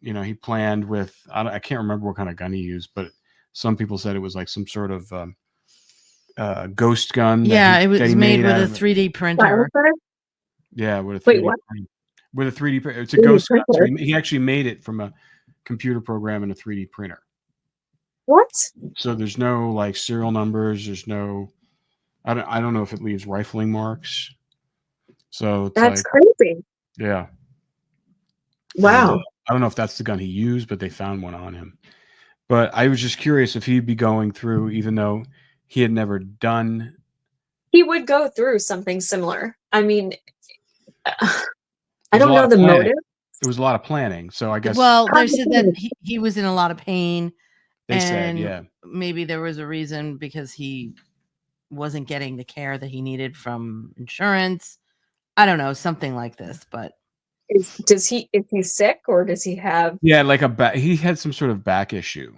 [SPEAKER 2] And, he planned with, I can't remember what kind of gun he used, but some people said it was like some sort of ghost gun.
[SPEAKER 1] Yeah, it
[SPEAKER 2] that
[SPEAKER 1] was
[SPEAKER 2] he
[SPEAKER 1] made with
[SPEAKER 2] out
[SPEAKER 1] a
[SPEAKER 2] of,
[SPEAKER 1] 3D printer.
[SPEAKER 3] Silencer?
[SPEAKER 2] yeah, with a 3D
[SPEAKER 3] Wait, what?
[SPEAKER 2] print. With a 3D printer. It's a
[SPEAKER 3] 3D
[SPEAKER 2] ghost gun. So
[SPEAKER 3] printer?
[SPEAKER 2] he actually made it from a computer program and a 3D printer.
[SPEAKER 3] What?
[SPEAKER 2] So there's no like serial numbers. There's no, I don't know if it leaves rifling marks. So it's
[SPEAKER 3] That's
[SPEAKER 2] like,
[SPEAKER 3] crazy.
[SPEAKER 2] yeah. And
[SPEAKER 3] Wow.
[SPEAKER 2] I don't know if that's the gun he used, but they found one on him. But I was just curious if he'd be going through, even though he had never done.
[SPEAKER 3] He would go through something similar. I mean, I
[SPEAKER 2] There's a
[SPEAKER 3] don't
[SPEAKER 2] lot
[SPEAKER 3] know
[SPEAKER 2] of
[SPEAKER 3] the
[SPEAKER 2] planning.
[SPEAKER 3] motive.
[SPEAKER 2] It was a lot of planning. So I guess
[SPEAKER 1] Well, they said that he was in a lot of pain,
[SPEAKER 2] they said,
[SPEAKER 1] and
[SPEAKER 2] yeah.
[SPEAKER 1] maybe there was a reason because he wasn't getting the care that he needed from insurance. I don't know, something like this, but
[SPEAKER 3] Is he sick or does he have?
[SPEAKER 2] Yeah, like he had some sort of back issue.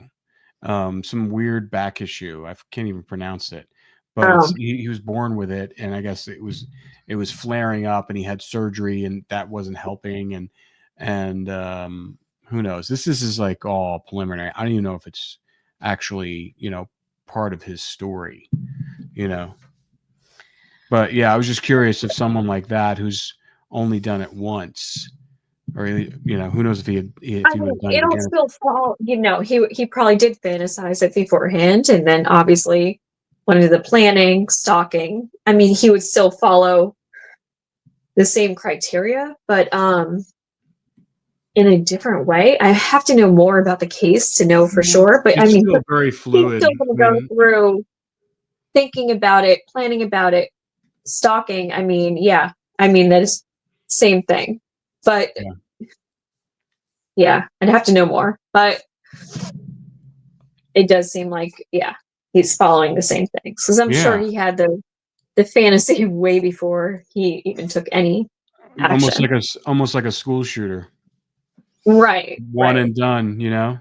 [SPEAKER 2] Some weird back issue. I can't even pronounce it. But he was born with it, and I guess it was flaring up, and he had surgery, and that wasn't helping, and who knows? This is like all preliminary. I don't even know if it's actually part of his story, But yeah, I was just curious if someone like that who's only done it once, or who knows if he would have done it
[SPEAKER 3] It'll
[SPEAKER 2] again.
[SPEAKER 3] still fall. He probably did fantasize it beforehand, and then obviously went into the planning, stalking. I mean, he would still follow the same criteria, but in a different way. I have to know more about the case to know for sure. But
[SPEAKER 2] It's still very
[SPEAKER 3] he's
[SPEAKER 2] fluid.
[SPEAKER 3] still going to go through thinking about it, planning about it, stalking. I mean, yeah, I mean, that is same thing. But yeah, I'd have to know more. But it does seem like, yeah, he's following the same things. Because I'm sure he had the fantasy way before he even took any action.
[SPEAKER 2] Almost like a school shooter.
[SPEAKER 3] Right.
[SPEAKER 2] One and done, you know?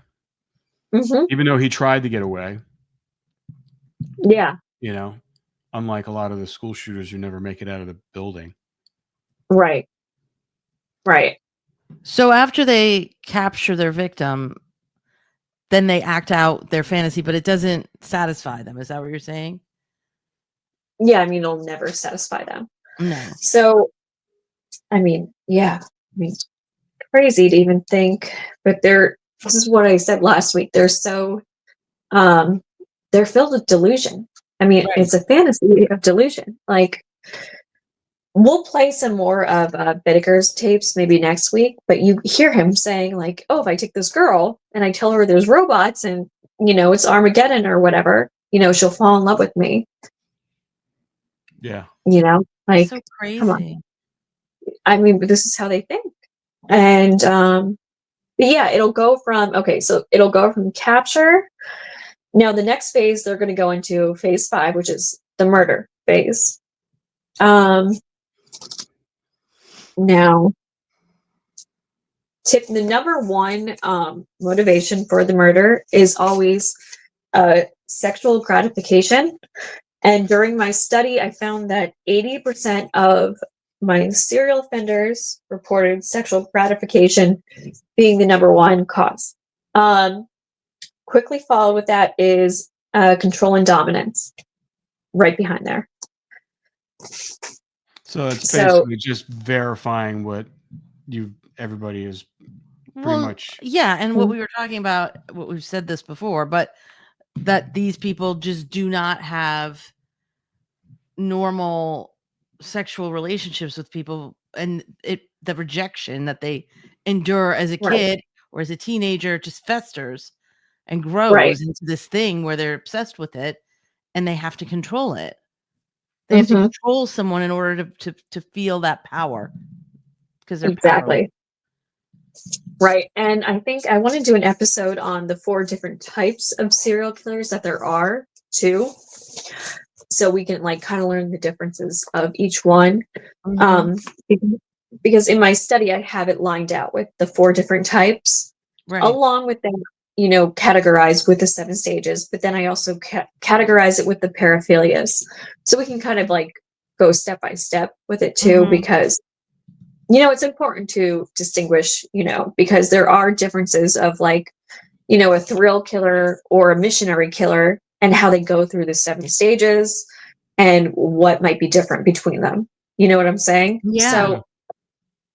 [SPEAKER 3] Mm-hmm.
[SPEAKER 2] Even though he tried to get away.
[SPEAKER 3] Yeah.
[SPEAKER 2] You know, unlike a lot of the school shooters who never make it out of the building.
[SPEAKER 3] Right. Right.
[SPEAKER 1] So after they capture their victim, then they act out their fantasy, but it doesn't satisfy them. Is that what you're saying?
[SPEAKER 3] Yeah, I mean, it'll never satisfy them.
[SPEAKER 1] No.
[SPEAKER 3] So, I mean, yeah. I mean, crazy to even think, but this is what I said last week. They're so they're filled with delusion. I mean, it's a fantasy of delusion. Like, we'll play some more of Bittaker's tapes maybe next week, but you hear him saying, like, oh, if I take this girl and I tell her there's robots and, you know, it's Armageddon or whatever, you know, she'll fall in love with me.
[SPEAKER 2] Yeah.
[SPEAKER 3] You know, like,
[SPEAKER 1] so crazy.
[SPEAKER 3] Come on. I mean, but this is how they think. And but yeah, it'll go from capture. Now the next phase they're going to go into phase 5, which is the murder phase. Now the number one motivation for the murder is always sexual gratification. And during my study, I found that 80% of my serial offenders reported sexual gratification being the number one cause. Quickly followed with that is control and dominance, right behind there.
[SPEAKER 2] So it's basically just verifying what everybody is pretty much.
[SPEAKER 1] Yeah, and what we were talking about, what we've said this before, but that these people just do not have normal sexual relationships with people, and the rejection that they endure as a kid or as a teenager just festers and grows into this thing where they're obsessed with it and they have to control it. They have to control someone in order to feel that power, because they're powerless.
[SPEAKER 3] Right. And I think I want to do an episode on the 4 different types of serial killers that there are too, so we can like kind of learn the differences of each one. Because in my study I have it lined out with the 4 different types, along with them, you know, categorized with the 7 stages, but then I also categorize it with the paraphilias, so we can kind of like go step by step with it too, because you know, it's important to distinguish, you know, because there are differences of like, you know, a thrill killer or a missionary killer and how they go through the 7 stages and what might be different between them. You know what I'm saying?
[SPEAKER 1] Yeah.
[SPEAKER 3] So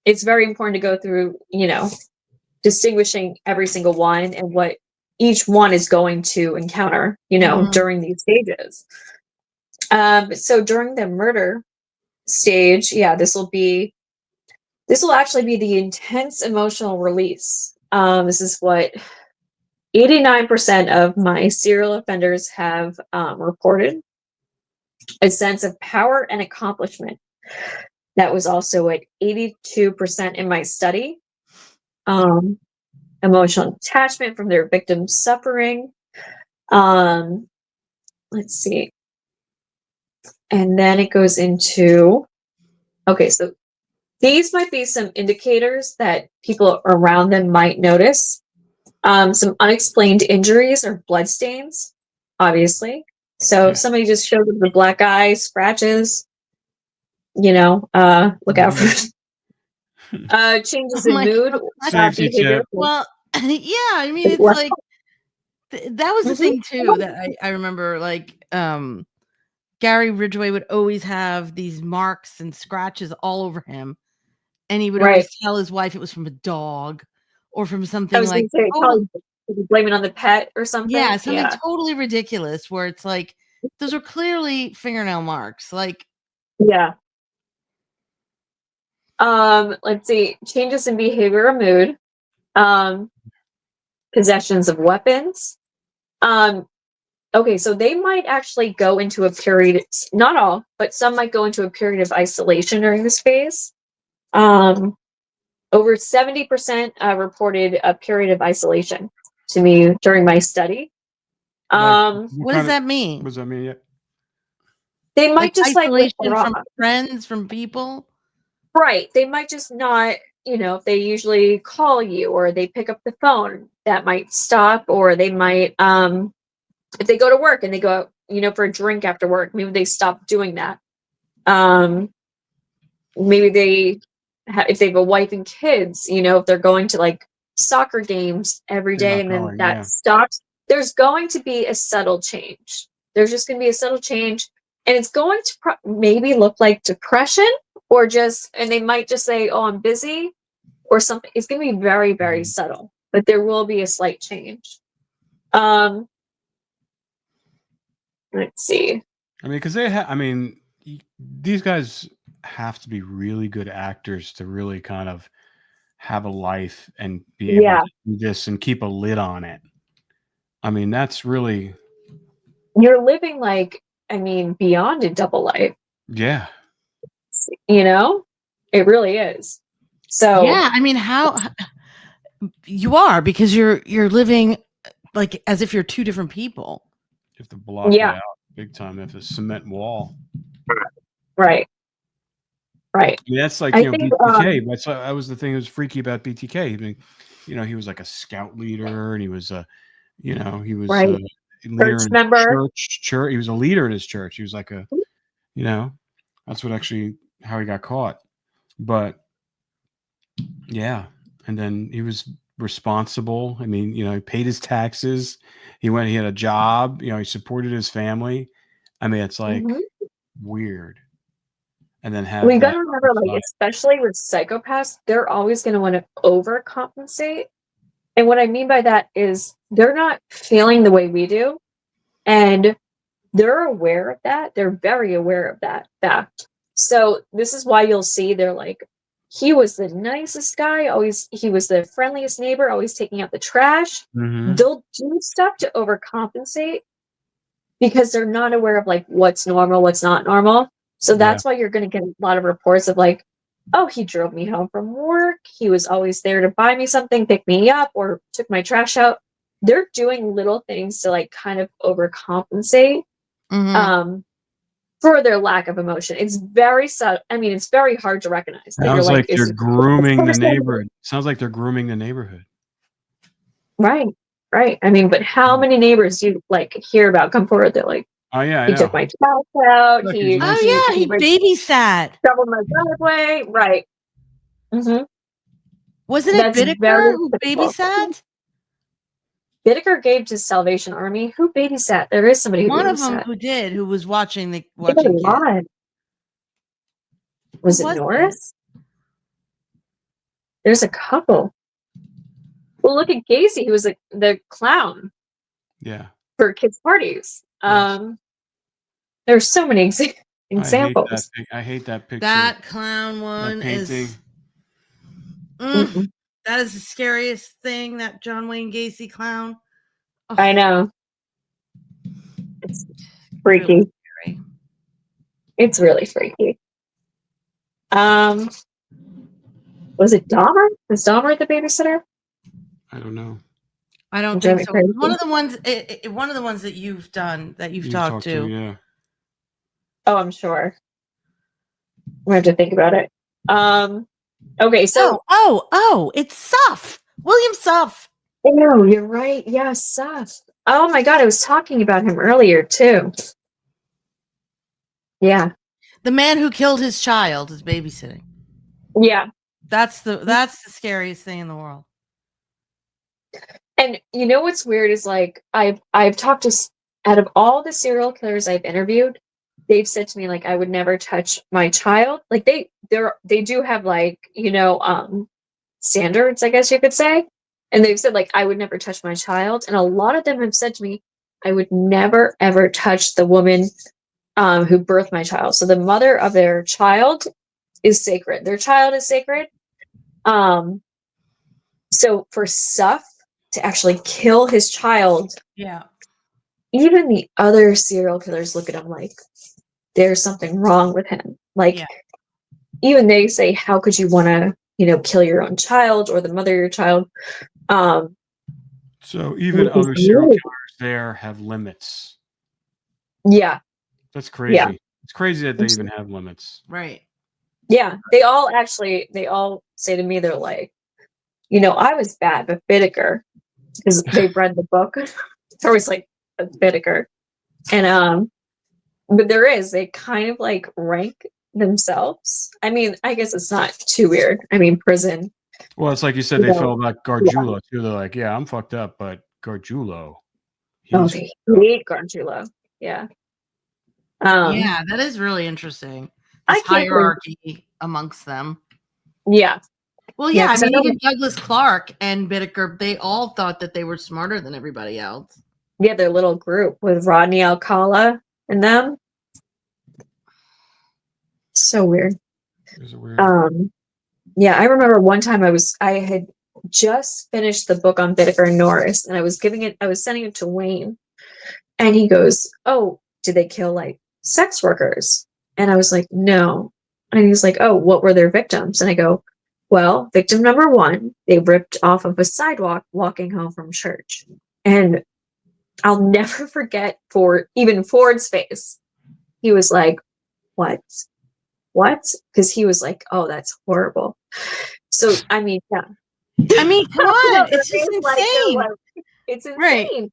[SPEAKER 3] it's very important to go through, you know, distinguishing every single one and what each one is going to encounter, you know, during these stages. So during the murder stage, yeah, this will actually be the intense emotional release. This is what 89% of my serial offenders have reported. A sense of power and accomplishment. That was also at 82% in my study. Emotional attachment from their victim's suffering. Let's see. And then it goes into, okay, so these might be some indicators that people around them might notice. Some unexplained injuries or bloodstains, obviously. So if somebody just showed up with black eye, scratches, you know, look out for changes in mood.
[SPEAKER 2] Safety tip.
[SPEAKER 1] Well, yeah, I mean, it's like, that was the thing too, that I remember, like, Gary Ridgway would always have these marks and scratches all over him. And he would always tell his wife it was from a dog or from something like,
[SPEAKER 3] probably blame it on the pet or something.
[SPEAKER 1] Yeah, something totally ridiculous, where it's like, those are clearly fingernail marks. Like,
[SPEAKER 3] yeah. Let's see, changes in behavior or mood, possessions of weapons. okay, so they might actually go into a period, not all, but some might go into a period of isolation during this phase. Over 70% reported a period of isolation to me during my study.
[SPEAKER 1] What does that mean?
[SPEAKER 2] What does that mean? Yeah.
[SPEAKER 3] They might just
[SPEAKER 1] isolation
[SPEAKER 3] withdraw.
[SPEAKER 1] from friends, from people.
[SPEAKER 3] Right. They might just not, if they usually call you or they pick up the phone, that might stop, or they might, if they go to work and they go out, for a drink after work, maybe they stop doing that. Maybe if they have a wife and kids, if they're going to like soccer games every day and then that stops, there's going to be a subtle change. There's just going to be a subtle change, and it's going to maybe look like depression, or and they might just say, oh, I'm busy or something. It's going to be very, very subtle, but there will be a slight change. Let's see.
[SPEAKER 2] I mean, because these guys have to be really good actors to really kind of have a life and be able to do this and keep a lid on it. I mean, that's really...
[SPEAKER 3] You're living beyond a double life.
[SPEAKER 2] Yeah.
[SPEAKER 3] It really is. So
[SPEAKER 1] yeah, I mean, how you are, because you're living like as if you're two different people.
[SPEAKER 2] You have to block it out big time. You have to cement wall.
[SPEAKER 3] Right. Right.
[SPEAKER 2] I mean, that's like, BTK. That was the thing that was freaky about BTK. I mean, he was like a scout leader, and he was he was a leader
[SPEAKER 3] church
[SPEAKER 2] in
[SPEAKER 3] member.
[SPEAKER 2] Church. He was a leader in his church. He was like that's what actually how he got caught. But yeah, and then he was responsible. I mean, he paid his taxes. He had a job. He supported his family. I mean, it's like weird. And then
[SPEAKER 3] we got to remember, especially with psychopaths, they're always going to want to overcompensate. And what I mean by that is they're not feeling the way we do, and they're aware of that. They're very aware of that fact. So this is why you'll see they're like, he was the nicest guy. He was the friendliest neighbor, always taking out the trash. They'll do stuff to overcompensate because they're not aware of what's normal, what's not normal. So that's why you're going to get a lot of reports of oh, he drove me home from work. He was always there to buy me something, pick me up, or took my trash out. They're doing little things to kind of overcompensate for their lack of emotion. It's very subtle. I mean, it's very hard to recognize.
[SPEAKER 2] Sounds like they're grooming the neighborhood. Sounds like they're grooming the neighborhood.
[SPEAKER 3] Right. Right. I mean, but how many neighbors do you hear about come forward? They're like,
[SPEAKER 2] oh yeah,
[SPEAKER 3] he took my trash out. He
[SPEAKER 1] babysat.
[SPEAKER 3] Shoveled my driveway. Right.
[SPEAKER 1] Wasn't it Bittaker who babysat?
[SPEAKER 3] Bittaker gave to Salvation Army. Who babysat? There is somebody who
[SPEAKER 1] One
[SPEAKER 3] babysat.
[SPEAKER 1] of them who did, who was watching the
[SPEAKER 3] Was it Norris? There's a couple. Well, look at Gacy, who was the clown.
[SPEAKER 2] Yeah.
[SPEAKER 3] For kids' parties. There's so many examples.
[SPEAKER 2] I hate that picture.
[SPEAKER 1] That clown one is... that is the scariest thing, that John Wayne Gacy clown.
[SPEAKER 3] Oh. I know. It's freaky. Really scary. It's really freaky. Was it Dahmer? Was Dahmer the babysitter?
[SPEAKER 2] I don't know.
[SPEAKER 1] I don't think so. One of the ones that you've done, that you've talked to.
[SPEAKER 2] Yeah.
[SPEAKER 3] Oh, I'm sure. We have to think about it. Okay, so
[SPEAKER 1] it's Suff. William Suff.
[SPEAKER 3] Oh, you're right. Yeah, Suff. Oh my God, I was talking about him earlier too. Yeah.
[SPEAKER 1] The man who killed his child is babysitting.
[SPEAKER 3] Yeah.
[SPEAKER 1] That's the scariest thing in the world.
[SPEAKER 3] And you know what's weird is I've talked to, out of all the serial killers I've interviewed, they've said to me I would never touch my child. They do have standards, I guess you could say. And they've said I would never touch my child. And a lot of them have said to me, I would never ever touch the woman who birthed my child. So the mother of their child is sacred. Their child is sacred. So for Suff to actually kill his child, even the other serial killers look at him like there's something wrong with him. Like,
[SPEAKER 1] Yeah.
[SPEAKER 3] even they say, how could you want to, kill your own child or the mother of your child?
[SPEAKER 2] So even
[SPEAKER 3] Which is
[SPEAKER 2] other serial
[SPEAKER 3] really-
[SPEAKER 2] killers there have limits.
[SPEAKER 3] Yeah.
[SPEAKER 2] That's crazy.
[SPEAKER 3] Yeah.
[SPEAKER 2] It's crazy that they even have limits.
[SPEAKER 1] Right.
[SPEAKER 3] Yeah. They all say to me, they're like, I was bad, but Bittaker, because they've read the book. It's always like a Bittaker. And, but they kind of like rank themselves. I mean, I guess it's not too weird. I mean, prison.
[SPEAKER 2] Well, it's like you said, they felt about Gargiulo too. They're like, yeah, I'm fucked up, but Gargiulo.
[SPEAKER 3] They hate Gargiulo. Yeah.
[SPEAKER 1] Yeah, that is really interesting. This hierarchy amongst them.
[SPEAKER 3] Yeah.
[SPEAKER 1] Well, yeah, I mean, even Douglas Clark and Bittaker, they all thought that they were smarter than everybody else.
[SPEAKER 3] Yeah, their little group with Rodney Alcala and them. So weird.
[SPEAKER 2] Is it weird?
[SPEAKER 3] Yeah, I remember one time I had just finished the book on Bittaker and Norris, and I was sending it to Wayne, and he goes, "Oh, did they kill like sex workers?" And I was like, "No." And he's like, "Oh, what were their victims?" And I go, "Well, victim number 1, they ripped off of a sidewalk walking home from church." And I'll never forget even Ford's face. He was like, "What? Because he was like, "Oh, that's horrible." So I mean, yeah.
[SPEAKER 1] I mean, come on, it's just insane.
[SPEAKER 3] It's insane.
[SPEAKER 1] Right.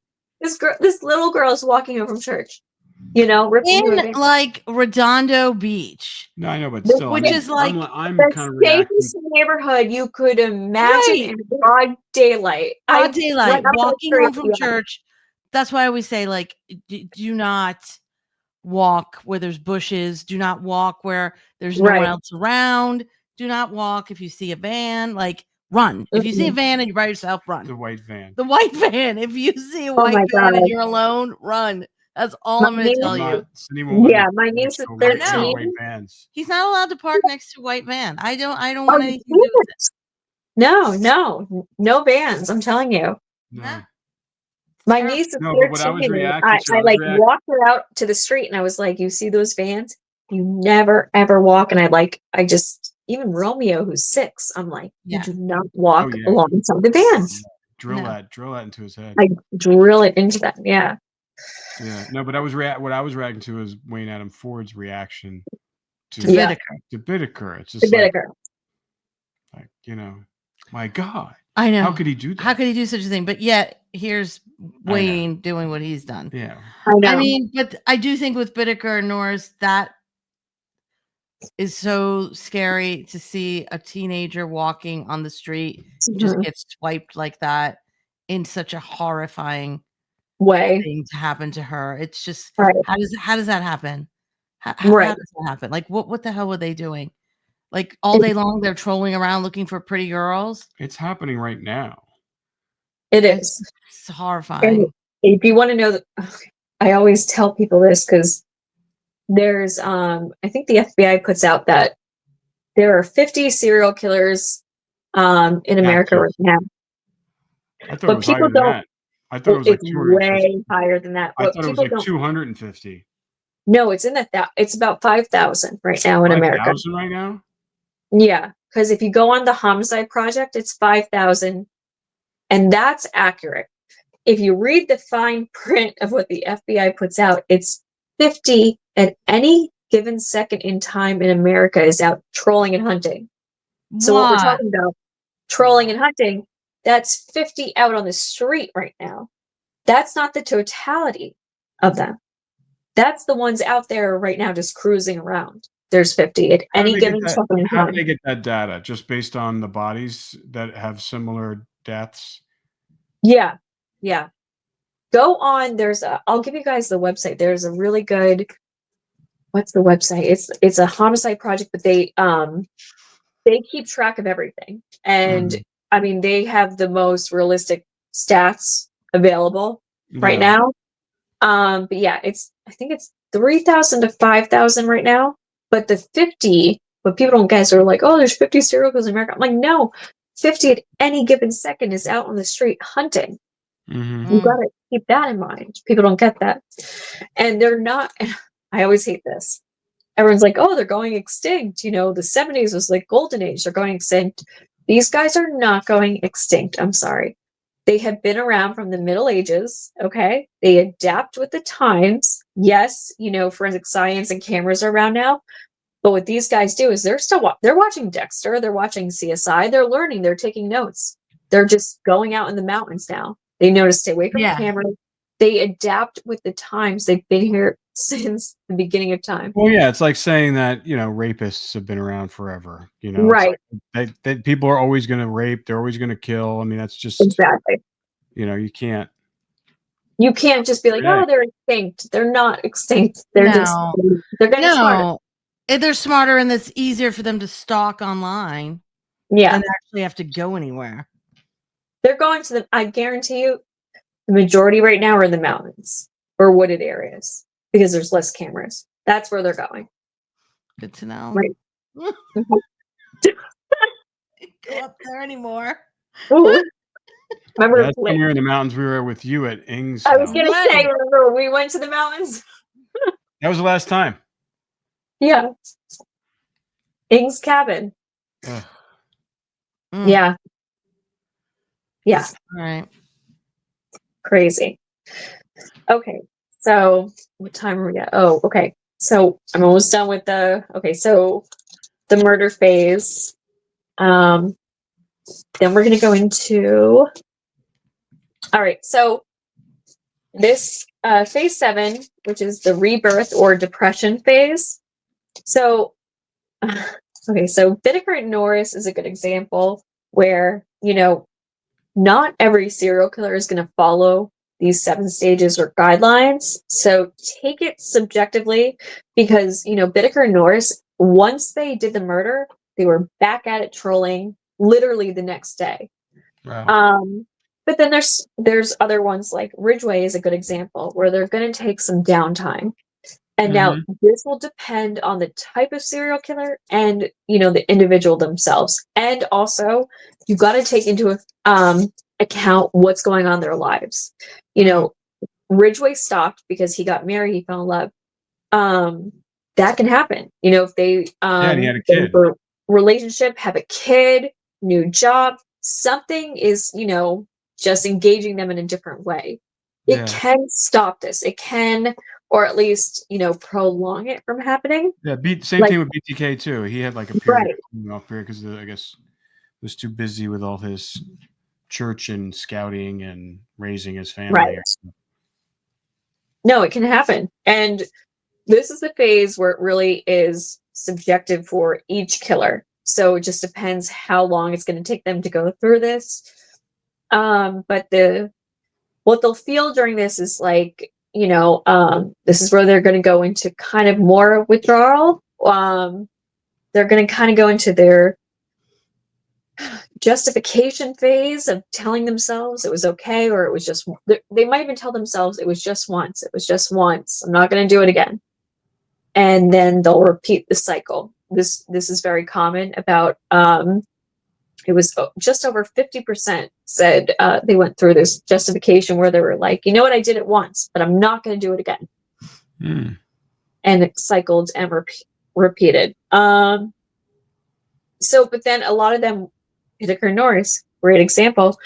[SPEAKER 3] This little girl is walking home from church, in
[SPEAKER 1] like Redondo Beach.
[SPEAKER 2] No, I know, but still,
[SPEAKER 1] which is like
[SPEAKER 2] I'm
[SPEAKER 3] the
[SPEAKER 2] kind of reacting.
[SPEAKER 3] safest neighborhood you could imagine in broad daylight.
[SPEAKER 1] Walking home from church. That's why I always say, like, do not walk where there's bushes. Do not walk where there's no one else around. Do not walk if you see a van. Like, run. If you see a van and you're by yourself, run.
[SPEAKER 2] The white van.
[SPEAKER 1] The white van. If you see a white van and you're alone, run. That's all I'm going to tell you.
[SPEAKER 3] Yeah, my niece is 13.
[SPEAKER 1] He's not allowed to park next to a white van. I don't want anything to do with it.
[SPEAKER 3] No vans. I'm telling you.
[SPEAKER 1] No.
[SPEAKER 3] My niece is 13. I like walked her out to the street, and I was like, "You see those vans? You never ever walk." And I just even Romeo, who's 6, I'm like, "You do not walk alongside the vans."
[SPEAKER 2] Drill that into his head.
[SPEAKER 3] I drill it into them. Yeah.
[SPEAKER 2] Yeah. No, but what I was reacting to is Wayne Adam Ford's reaction to Bittaker. It's just like, my God.
[SPEAKER 1] I know.
[SPEAKER 2] How could he do that?
[SPEAKER 1] How could he do such a thing? But yet, here's Wayne doing what he's done.
[SPEAKER 2] Yeah.
[SPEAKER 1] I mean, but I do think with Bittaker and Norris, that is so scary to see a teenager walking on the street just get swiped like that in such a horrifying
[SPEAKER 3] way
[SPEAKER 1] thing to happen to her. It's just
[SPEAKER 3] right.
[SPEAKER 1] How does that happen? How does that happen? Like what the hell were they doing? Like all day long they're trolling around looking for pretty girls.
[SPEAKER 2] It's happening right now.
[SPEAKER 3] It is.
[SPEAKER 1] It's horrifying.
[SPEAKER 3] And if you want to know, I always tell people this because there's I think the FBI puts out that there are 50 serial killers in America right now.
[SPEAKER 2] I thought it was higher than that. I thought it was like 250.
[SPEAKER 3] Way higher than that.
[SPEAKER 2] I thought it was like 250.
[SPEAKER 3] No, it's in that. It's about 5,000 right now in America.
[SPEAKER 2] 5,000 right now?
[SPEAKER 3] Yeah, because if you go on the Homicide Project, it's 5,000, and that's accurate. If you read the fine print of what the FBI puts out, it's 50 at any given second in time in America is out trolling and hunting. So what we're talking about, trolling and hunting, that's 50 out on the street right now. That's not the totality of them. That's the ones out there right now just cruising around. There's 50 at any given second in time.
[SPEAKER 2] How do they get that data? Just based on the bodies that have similar deaths?
[SPEAKER 3] Yeah. Go on. I'll give you guys the website. There's a really good, what's the website? It's a homicide project, but they keep track of everything. And I mean, they have the most realistic stats available right now. But yeah, I think it's 3,000 to 5,000 right now. But the 50, what people don't guess are like, oh, there's 50 serial killers in America. I'm like, no, 50 at any given second is out on the street hunting. You got to keep that in mind. People don't get that. And they're not, I always hate this. Everyone's like, oh, they're going extinct. The 70s was like golden age. They're going extinct. These guys are not going extinct. I'm sorry. They have been around from the Middle Ages. Okay. They adapt with the times. Yes. Forensic science and cameras are around now. But what these guys do is they're watching Dexter. They're watching CSI. They're learning. They're taking notes. They're just going out in the mountains now. They know to stay away from cameras. They adapt with the times. They've been here since the beginning of time.
[SPEAKER 2] Well, yeah, it's like saying that, rapists have been around forever.
[SPEAKER 3] Right.
[SPEAKER 2] Like that people are always going to rape. They're always going to kill. I mean, that's just,
[SPEAKER 3] exactly.
[SPEAKER 2] You can't.
[SPEAKER 3] You can't just be like, oh, they're extinct. They're not extinct. They're they're getting smarter.
[SPEAKER 1] They're smarter, and it's easier for them to stalk online.
[SPEAKER 3] Yeah.
[SPEAKER 1] Than actually have to go anywhere.
[SPEAKER 3] They're going to I guarantee you, the majority right now are in the mountains or wooded areas because there's less cameras. That's where they're going.
[SPEAKER 1] Good to know.
[SPEAKER 3] Right.
[SPEAKER 1] Go up there anymore.
[SPEAKER 3] Remember
[SPEAKER 2] that's when we were in the mountains. We were with you at Ing's.
[SPEAKER 3] I was going to say, remember when we went to the mountains?
[SPEAKER 2] That was the last time.
[SPEAKER 3] Yeah. Ing's cabin. Yeah. Yeah.
[SPEAKER 1] All right.
[SPEAKER 3] Crazy. Okay. So what time are we at? Oh, okay. So I'm almost done with so the murder phase. Then we're going to go into, all right. So this phase 7, which is the rebirth or depression phase. So, okay. So Bittaker and Norris is a good example where, not every serial killer is going to follow these 7 stages or guidelines. So take it subjectively because, Bittaker and Norris, once they did the murder, they were back at it trolling literally the next day.
[SPEAKER 2] Wow.
[SPEAKER 3] But then there's other ones like Ridgway is a good example where they're going to take some downtime. And now this will depend on the type of serial killer and, the individual themselves. And also you got to take into account what's going on in their lives. Ridgway stopped because he got married, he fell in love. That can happen. If they
[SPEAKER 2] he had a kid.
[SPEAKER 3] Relationship, have a kid, new job, something is, just engaging them in a different way. It can stop this. It can, or at least, prolong it from happening.
[SPEAKER 2] Yeah, same thing with BTK too. He had like a period off period because I guess was too busy with all his church and scouting and raising his family.
[SPEAKER 3] Right. No, it can happen. And this is the phase where it really is subjective for each killer. So it just depends how long it's going to take them to go through this. But what they'll feel during this is like, this is where they're going to go into kind of more withdrawal. They're going to kind of go into their justification phase of telling themselves it was okay, or it was just, they might even tell themselves it was just once. It was just once. I'm not going to do it again. And then they'll repeat the cycle. This is very common. About it was just over 50% said they went through this justification where they were like, you know what, I did it once, but I'm not going to do it again. And it cycled and repeated. But then a lot of them, Bittaker Norris, great example,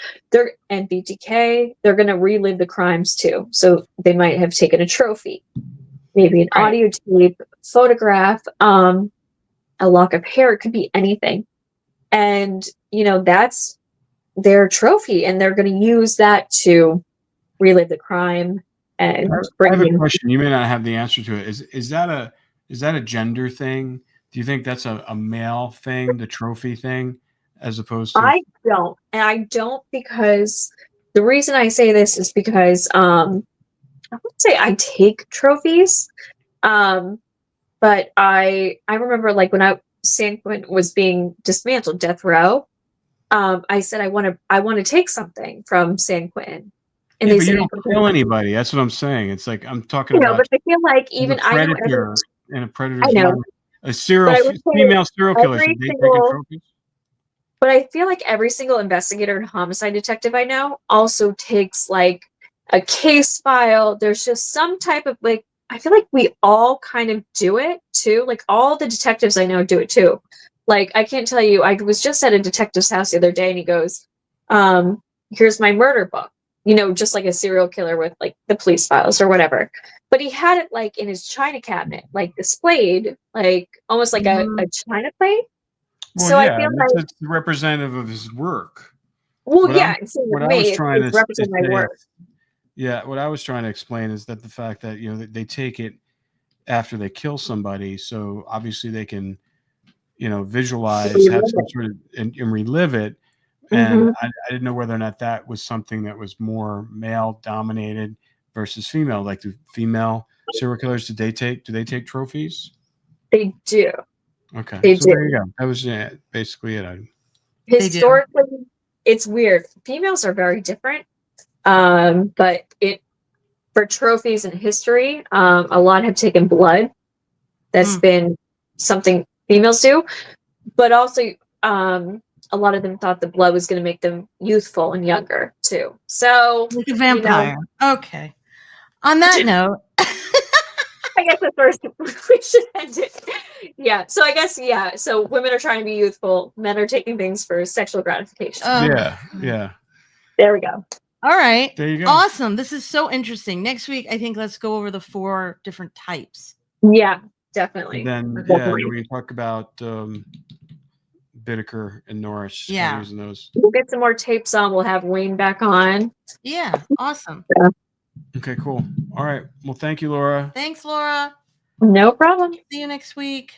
[SPEAKER 3] and BTK, they're going to relive the crimes too. So they might have taken a trophy, maybe an audio tape, photograph, a lock of hair. It could be anything. And, that's their trophy, and they're going to use that to relive the crime. And
[SPEAKER 2] I have a question. You may not have the answer to it. Is that a gender thing? Do you think that's a male thing, the trophy thing, as opposed to?
[SPEAKER 3] I don't. And I don't, because the reason I say this is because I would say I take trophies. But I remember like when San Quentin was being dismantled, death row, I said I want to take something from San Quentin. And
[SPEAKER 2] yeah, but you don't kill anybody. That's what I'm saying. It's like I'm talking about.
[SPEAKER 3] But I feel like even
[SPEAKER 2] predator and a predator's
[SPEAKER 3] I know.
[SPEAKER 2] A female serial killer. Should they take trophies?
[SPEAKER 3] But I feel like every single investigator and homicide detective I know also takes like a case file. There's just some type of like, I feel like we all kind of do it too. Like all the detectives I know do it too. Like I can't tell you, I was just at a detective's house the other day and he goes, here's my murder book, you know, just like a serial killer with like the police files or whatever. But he had it like in his china cabinet, like displayed, like almost like a china plate.
[SPEAKER 2] Well,
[SPEAKER 3] So I
[SPEAKER 2] yeah,
[SPEAKER 3] feel like,
[SPEAKER 2] it's representative of his work.
[SPEAKER 3] well,
[SPEAKER 2] What
[SPEAKER 3] yeah,
[SPEAKER 2] I'm,
[SPEAKER 3] it's with
[SPEAKER 2] what I
[SPEAKER 3] me.
[SPEAKER 2] was
[SPEAKER 3] It's,
[SPEAKER 2] trying
[SPEAKER 3] it's
[SPEAKER 2] to
[SPEAKER 3] representing my
[SPEAKER 2] say
[SPEAKER 3] work.
[SPEAKER 2] is, yeah, what I was trying to explain is that the fact that, you know, they take it after they kill somebody, so obviously they can, you know, visualize, have some sort of, and relive it. And I didn't know whether or not that was something that was more male dominated versus female. Like the female serial killers, do they take trophies?
[SPEAKER 3] They do.
[SPEAKER 2] Okay,
[SPEAKER 3] They
[SPEAKER 2] so
[SPEAKER 3] do.
[SPEAKER 2] there you go. That was basically it.
[SPEAKER 3] Historically, it's weird. Females are very different. But for trophies in history, a lot have taken blood. That's been something females do. But also, a lot of them thought the blood was going to make them youthful and younger too. So,
[SPEAKER 1] like a vampire.
[SPEAKER 3] You know,
[SPEAKER 1] Okay. On that note,
[SPEAKER 3] I guess at first we should end it. Yeah. So I guess, yeah. So women are trying to be youthful. Men are taking things for sexual gratification.
[SPEAKER 2] Yeah.
[SPEAKER 3] There we go.
[SPEAKER 1] All right.
[SPEAKER 2] There you go.
[SPEAKER 1] Awesome. This is so interesting. Next week, I think let's go over the 4 different types.
[SPEAKER 3] Yeah, definitely.
[SPEAKER 2] And then,
[SPEAKER 3] Definitely.
[SPEAKER 2] we talk about Bittaker and Norris.
[SPEAKER 1] Yeah.
[SPEAKER 2] Using those.
[SPEAKER 3] We'll get some more tapes on. We'll have Wayne back on.
[SPEAKER 1] Yeah. Awesome.
[SPEAKER 3] Yeah.
[SPEAKER 2] Okay, cool. All right. Well, thank you, Laura.
[SPEAKER 1] Thanks, Laura.
[SPEAKER 3] No problem.
[SPEAKER 1] See you next week.